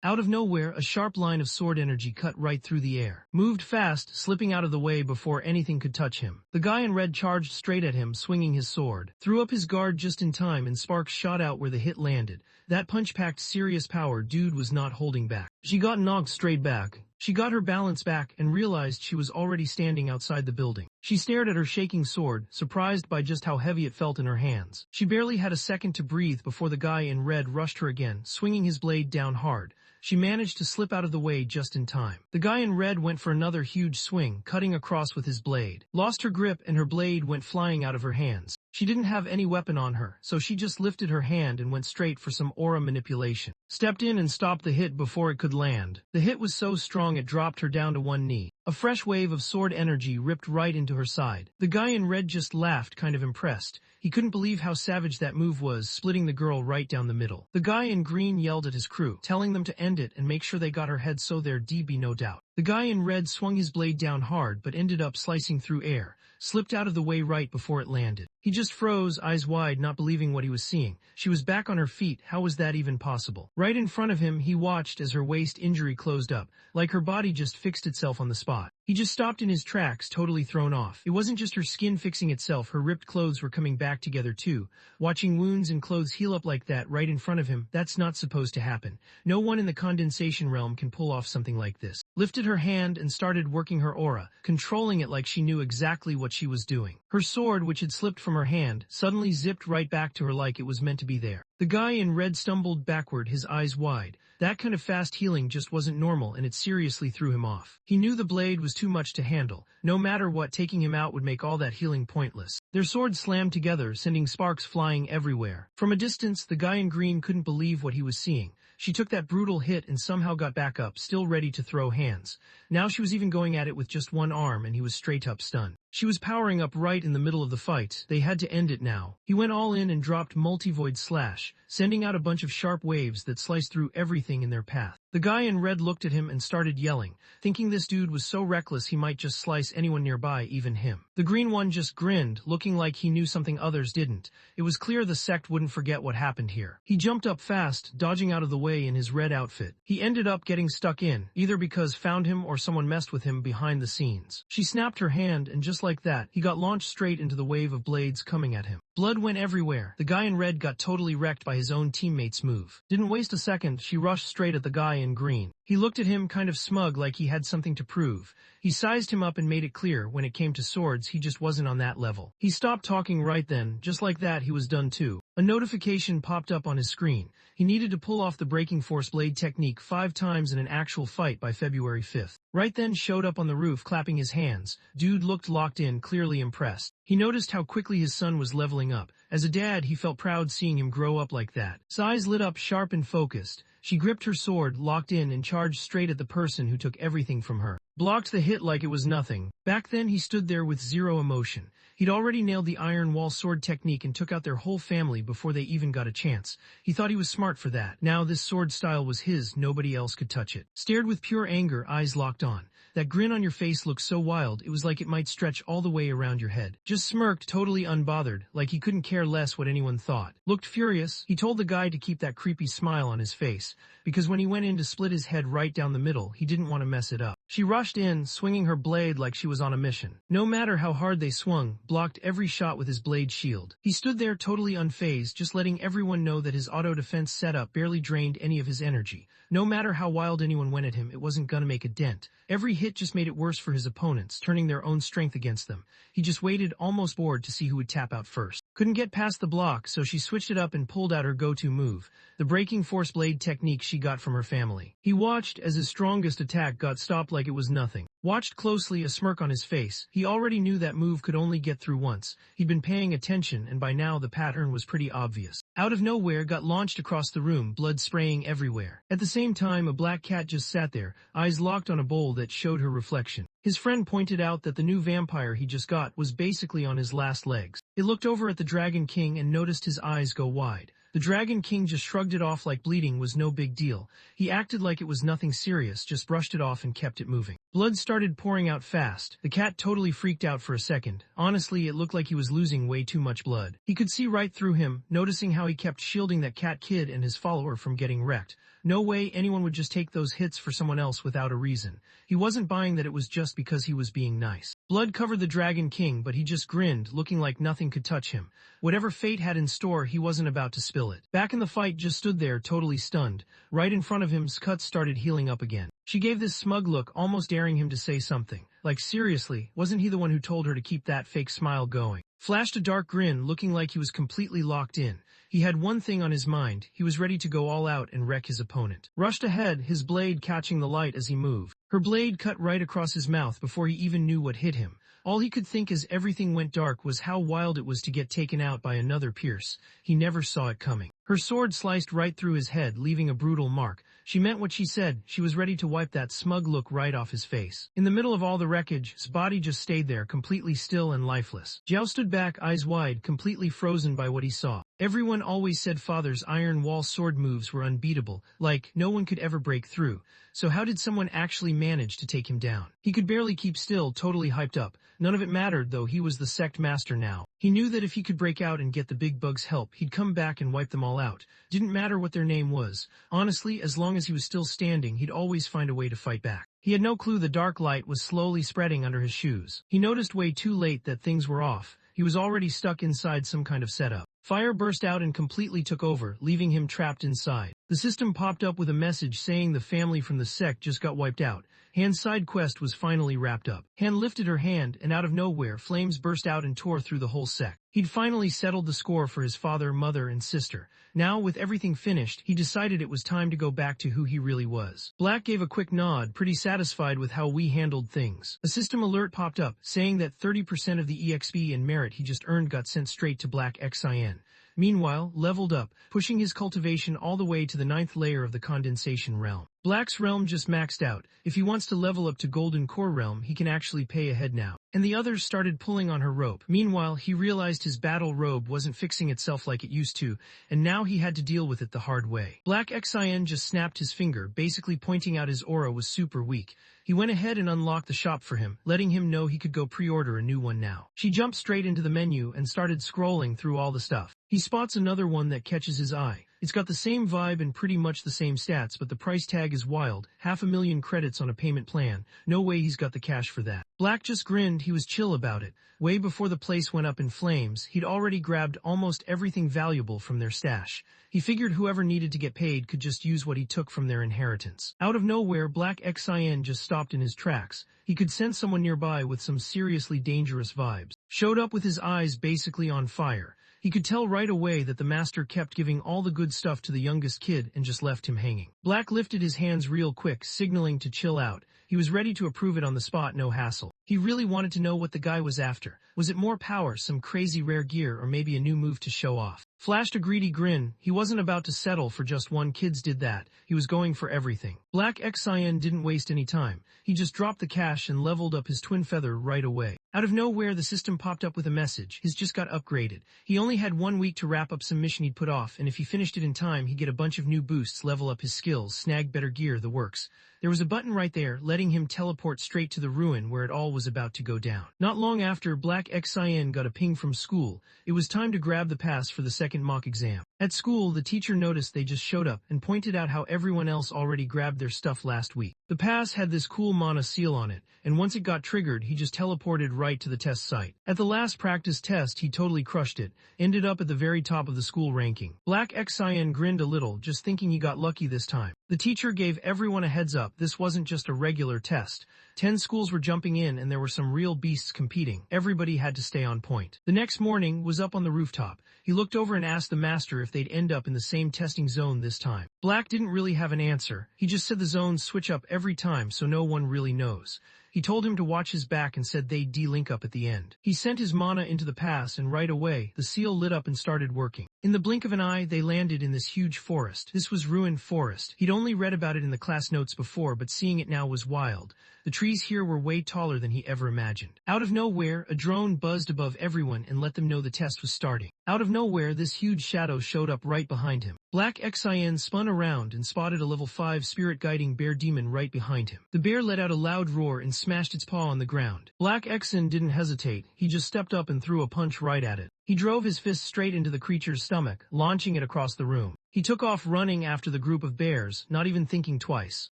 Out of nowhere, a sharp line of sword energy cut right through the air. Moved fast, slipping out of the way before anything could touch him. The guy in red charged straight at him, swinging his sword. Threw up his guard just in time and sparks shot out where the hit landed. That punch packed serious power. Dude was not holding back. She got knocked straight back. She got her balance back and realized she was already standing outside the building. She stared at her shaking sword, surprised by just how heavy it felt in her hands. She barely had a second to breathe before the guy in red rushed her again, swinging his blade down hard. She managed to slip out of the way just in time. The guy in red went for another huge swing, cutting across with his blade. Lost her grip and her blade went flying out of her hands. She didn't have any weapon on her, so she just lifted her hand and went straight for some aura manipulation. Stepped in and stopped the hit before it could land. The hit was so strong it dropped her down to one knee. A fresh wave of sword energy ripped right into her side. The guy in red just laughed, kind of impressed. He couldn't believe how savage that move was, splitting the girl right down the middle. The guy in green yelled at his crew, telling them to end it and make sure they got her head so there'd be no doubt. The guy in red swung his blade down hard but ended up slicing through air, slipped out of the way right before it landed. He just froze, eyes wide, not believing what he was seeing. She was back on her feet. How was that even possible? Right in front of him, he watched as her waist injury closed up, like her body just fixed itself on the spot. He just stopped in his tracks, totally thrown off. It wasn't just her skin fixing itself, her ripped clothes were coming back together too. Watching wounds and clothes heal up like that right in front of him, that's not supposed to happen. No one in the condensation realm can pull off something like this. Lifted her hand and started working her aura, controlling it like she knew exactly what she was doing. Her sword, which had slipped from her hand, suddenly zipped right back to her like it was meant to be there. The guy in red stumbled backward, his eyes wide. That kind of fast healing just wasn't normal, and it seriously threw him off. He knew the blade was too much to handle. No matter what, taking him out would make all that healing pointless. Their swords slammed together, sending sparks flying everywhere. From a distance, the guy in green couldn't believe what he was seeing. She took that brutal hit and somehow got back up, still ready to throw hands. Now she was even going at it with just one arm, and he was straight up stunned. She was powering up right in the middle of the fight. They had to end it now. He went all in and dropped multi-void slash, sending out a bunch of sharp waves that sliced through everything in their path. The guy in red looked at him and started yelling, thinking this dude was so reckless he might just slice anyone nearby, even him. The green one just grinned, looking like he knew something others didn't. It was clear the sect wouldn't forget what happened here. He jumped up fast, dodging out of the way in his red outfit. He ended up getting stuck in, either because found him or someone messed with him behind the scenes. She snapped her hand, and just like that, he got launched straight into the wave of blades coming at him. Blood went everywhere. The guy in red got totally wrecked by his own teammate's move. Didn't waste a second, she rushed straight at the guy in green. He looked at him kind of smug, like he had something to prove. He sized him up and made it clear when it came to swords he just wasn't on that level. He stopped talking right then. Just like that, he was done too. A notification popped up on his screen. He needed to pull off the breaking force blade technique 5 times in an actual fight by February 5th. Right then showed up on the roof clapping his hands. Dude looked locked in, clearly impressed. He noticed how quickly his son was leveling up. As a dad, he felt proud seeing him grow up like that. His eyes lit up sharp and focused. She gripped her sword, locked in, and charged straight at the person who took everything from her. Blocked the hit like it was nothing. Back then he stood there with zero emotion. He'd already nailed the iron wall sword technique and took out their whole family before they even got a chance. He thought he was smart for that. Now this sword style was his, nobody else could touch it. Stared with pure anger, eyes locked on. That grin on your face looked so wild, it was like it might stretch all the way around your head. Just smirked, totally unbothered, like he couldn't care less what anyone thought. Looked furious. He told the guy to keep that creepy smile on his face, because when he went in to split his head right down the middle, he didn't want to mess it up. She rushed in, swinging her blade like she was on a mission. No matter how hard they swung, blocked every shot with his blade shield. He stood there totally unfazed, just letting everyone know that his auto-defense setup barely drained any of his energy. No matter how wild anyone went at him, it wasn't gonna make a dent. Every hit just made it worse for his opponents, turning their own strength against them. He just waited, almost bored, to see who would tap out first. Couldn't get past the block, so she switched it up and pulled out her go-to move, the breaking force blade technique she got from her family. He watched as his strongest attack got stopped like it was nothing. Watched closely, a smirk on his face. He already knew that move could only get through once. He'd been paying attention, and by now the pattern was pretty obvious. Out of nowhere, got launched across the room, blood spraying everywhere. At the same time, a black cat just sat there, eyes locked on a bowl that showed her reflection. His friend pointed out that the new vampire he just got was basically on his last legs. He looked over at the Dragon King and noticed his eyes go wide. The Dragon King just shrugged it off like bleeding was no big deal. He acted like it was nothing serious, just brushed it off and kept it moving. Blood started pouring out fast. The cat totally freaked out for a second. Honestly, it looked like he was losing way too much blood. He could see right through him, noticing how he kept shielding that cat kid and his follower from getting wrecked. No way anyone would just take those hits for someone else without a reason. He wasn't buying that it was just because he was being nice. Blood covered the Dragon King, but he just grinned, looking like nothing could touch him. Whatever fate had in store, he wasn't about to spill it. Back in the fight, just stood there, totally stunned. Right in front of him, his cuts started healing up again. She gave this smug look, almost daring him to say something. Like, seriously, wasn't he the one who told her to keep that fake smile going? Flashed a dark grin, looking like he was completely locked in. He had one thing on his mind. He was ready to go all out and wreck his opponent. Rushed ahead, his blade catching the light as he moved. Her blade cut right across his mouth before he even knew what hit him. All he could think as everything went dark was how wild it was to get taken out by another pierce. He never saw it coming. Her sword sliced right through his head, leaving a brutal mark. She meant what she said. She was ready to wipe that smug look right off his face. In the middle of all the wreckage, his body just stayed there, completely still and lifeless. Jiao stood back, eyes wide, completely frozen by what he saw. Everyone always said Father's iron wall sword moves were unbeatable, like no one could ever break through. So how did someone actually manage to take him down? He could barely keep still, totally hyped up. None of it mattered, though. He was the sect master now. He knew that if he could break out and get the big bug's help, he'd come back and wipe them all out. Didn't matter what their name was. Honestly, as long as he was still standing, he'd always find a way to fight back. He had no clue the dark light was slowly spreading under his shoes. He noticed way too late that things were off. He was already stuck inside some kind of setup. Fire burst out and completely took over, leaving him trapped inside. The system popped up with a message saying the family from the sect just got wiped out. Han's side quest was finally wrapped up. Han lifted her hand, and out of nowhere, flames burst out and tore through the whole sect. He'd finally settled the score for his father, mother, and sister. Now, with everything finished, he decided it was time to go back to who he really was. Black gave a quick nod, pretty satisfied with how we handled things. A system alert popped up, saying that 30% of the EXP and merit he just earned got sent straight to Black XIN. Meanwhile, leveled up, pushing his cultivation all the way to the 9th layer of the condensation realm. Black's realm just maxed out. If he wants to level up to Golden Core realm, he can actually pay ahead now. and the others started pulling on her rope. Meanwhile, he realized his battle robe wasn't fixing itself like it used to, and now he had to deal with it the hard way. Black Xin just snapped his finger, basically pointing out his aura was super weak. He went ahead and unlocked the shop for him, letting him know he could go pre-order a new one now. She jumped straight into the menu and started scrolling through all the stuff. He spots another one that catches his eye. It's got the same vibe and pretty much the same stats, but the price tag is wild, 500,000 credits on a payment plan. No way he's got the cash for that. Black just grinned, he was chill about it. Way before the place went up in flames, he'd already grabbed almost everything valuable from their stash. He figured whoever needed to get paid could just use what he took from their inheritance. Out of nowhere, Black Xin just stopped in his tracks. He could sense someone nearby with some seriously dangerous vibes. Showed up with his eyes basically on fire. He could tell right away that the master kept giving all the good stuff to the youngest kid and just left him hanging. Black lifted his hands real quick, signaling to chill out. He was ready to approve it on the spot, no hassle. He really wanted to know what the guy was after. Was it more power, some crazy rare gear, or maybe a new move to show off? Flashed a greedy grin. He wasn't about to settle for just one. Kids did that. He was going for everything. Black Xin didn't waste any time. He just dropped the cash and leveled up his twin feather right away. Out of nowhere, the system popped up with a message. His just got upgraded. He only had 1 week to wrap up some mission he'd put off, and if he finished it in time, he'd get a bunch of new boosts, level up his skills, snag better gear, the works. There was a button right there, letting him teleport straight to the ruin where it all was about to go down. Not long after, Black Xin got a ping from school. It was time to grab the pass for the second mock exam. At school, the teacher noticed they just showed up and pointed out how everyone else already grabbed their stuff last week. The pass had this cool mana seal on it, and once it got triggered, he just teleported right to the test site. At the last practice test, he totally crushed it, ended up at the very top of the school ranking. Black Xin grinned a little, just thinking he got lucky this time. The teacher gave everyone a heads up, this wasn't just a regular test. 10 schools were jumping in and there were some real beasts competing. Everybody had to stay on point. The next morning was up on the rooftop. He looked over and asked the master if they'd end up in the same testing zone this time. Black didn't really have an answer. He just said the zones switch up every time, so no one really knows. He told him to watch his back and said they'd de-link up at the end. He sent his mana into the pass and right away, the seal lit up and started working. In the blink of an eye, they landed in this huge forest. This was Ruined Forest. He'd only read about it in the class notes before, but seeing it now was wild. The trees here were way taller than he ever imagined. Out of nowhere, a drone buzzed above everyone and let them know the test was starting. Out of nowhere, this huge shadow showed up right behind him. Black Xin spun around and spotted a level 5 spirit-guiding bear demon right behind him. The bear let out a loud roar and smashed its paw on the ground. Black Xin didn't hesitate. He just stepped up and threw a punch right at it. He drove his fist straight into the creature's stomach, launching it across the room. He took off running after the group of bears, not even thinking twice.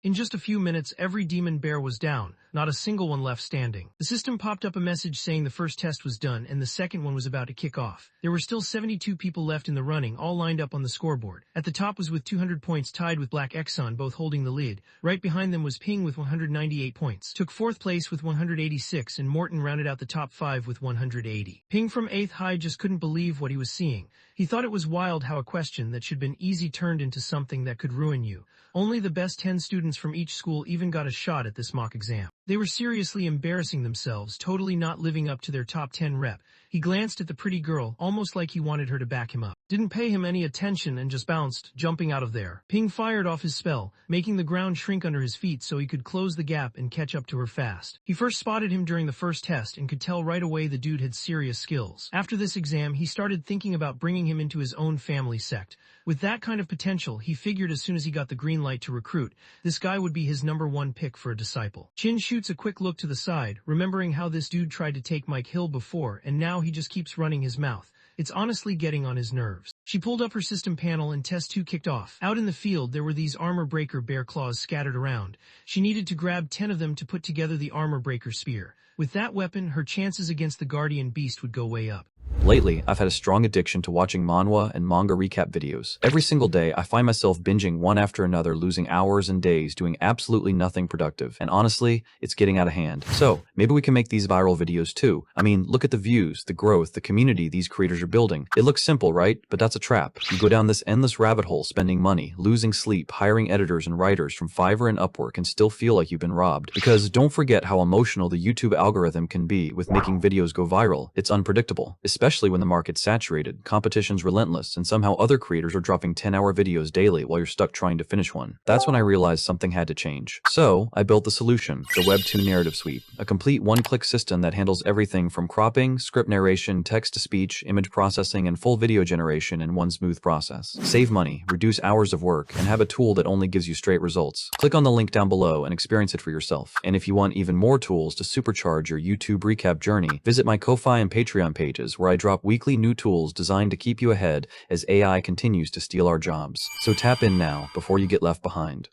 In just a few minutes, every demon bear was down, not a single one left standing. The system popped up a message saying the first test was done and the second one was about to kick off. There were still 72 people left in the running, all lined up on the scoreboard. At the top was with 200 points tied with Black Xin, both holding the lead. Right behind them was Ping with 198 points. Took 4th place with 186 and Morton rounded out the top 5 with 180. Ping from 8th high just couldn't believe what he was seeing. He thought it was wild how a question that should have been easy turned into something that could ruin you. Only the best 10 students from each school even got a shot at this mock exam. They were seriously embarrassing themselves, totally not living up to their top 10 rep. He glanced at the pretty girl, almost like he wanted her to back him up. Didn't pay him any attention and just bounced, jumping out of there. Ping fired off his spell, making the ground shrink under his feet so he could close the gap and catch up to her fast. He first spotted him during the first test and could tell right away the dude had serious skills. After this exam, he started thinking about bringing him into his own family sect. With that kind of potential, he figured as soon as he got the green light to recruit, this guy would be his #1 pick for a disciple. Chin shoots a quick look to the side, remembering how this dude tried to take Mike Hill before, and now he just keeps running his mouth. It's honestly getting on his nerves. She pulled up her system panel and test 2 kicked off. Out in the field, there were these armor breaker bear claws scattered around. She needed to grab 10 of them to put together the armor breaker spear. With that weapon, her chances against the guardian beast would go way up. Lately, I've had a strong addiction to watching manhwa and manga recap videos. Every single day, I find myself binging one after another, losing hours and days doing absolutely nothing productive. And honestly, it's getting out of hand. So, maybe we can make these viral videos too. I mean, look at the views, the growth, the community these creators are building. It looks simple, right? But that's a trap. You go down this endless rabbit hole, spending money, losing sleep, hiring editors and writers from Fiverr and Upwork, and still feel like you've been robbed. Because don't forget how emotional the YouTube algorithm can be with making videos go viral. It's unpredictable, especially when the market's saturated, competition's relentless, and somehow other creators are dropping 10-hour videos daily while you're stuck trying to finish one. That's when I realized something had to change. So, I built the solution, the Webtoon Narrative Suite, a complete one-click system that handles everything from cropping, script narration, text-to-speech, image processing, and full video generation in one smooth process. Save money, reduce hours of work, and have a tool that only gives you straight results. Click on the link down below and experience it for yourself. And if you want even more tools to supercharge your YouTube recap journey, visit my Ko-Fi and Patreon pages where I drop weekly new tools designed to keep you ahead as AI continues to steal our jobs. So tap in now before you get left behind.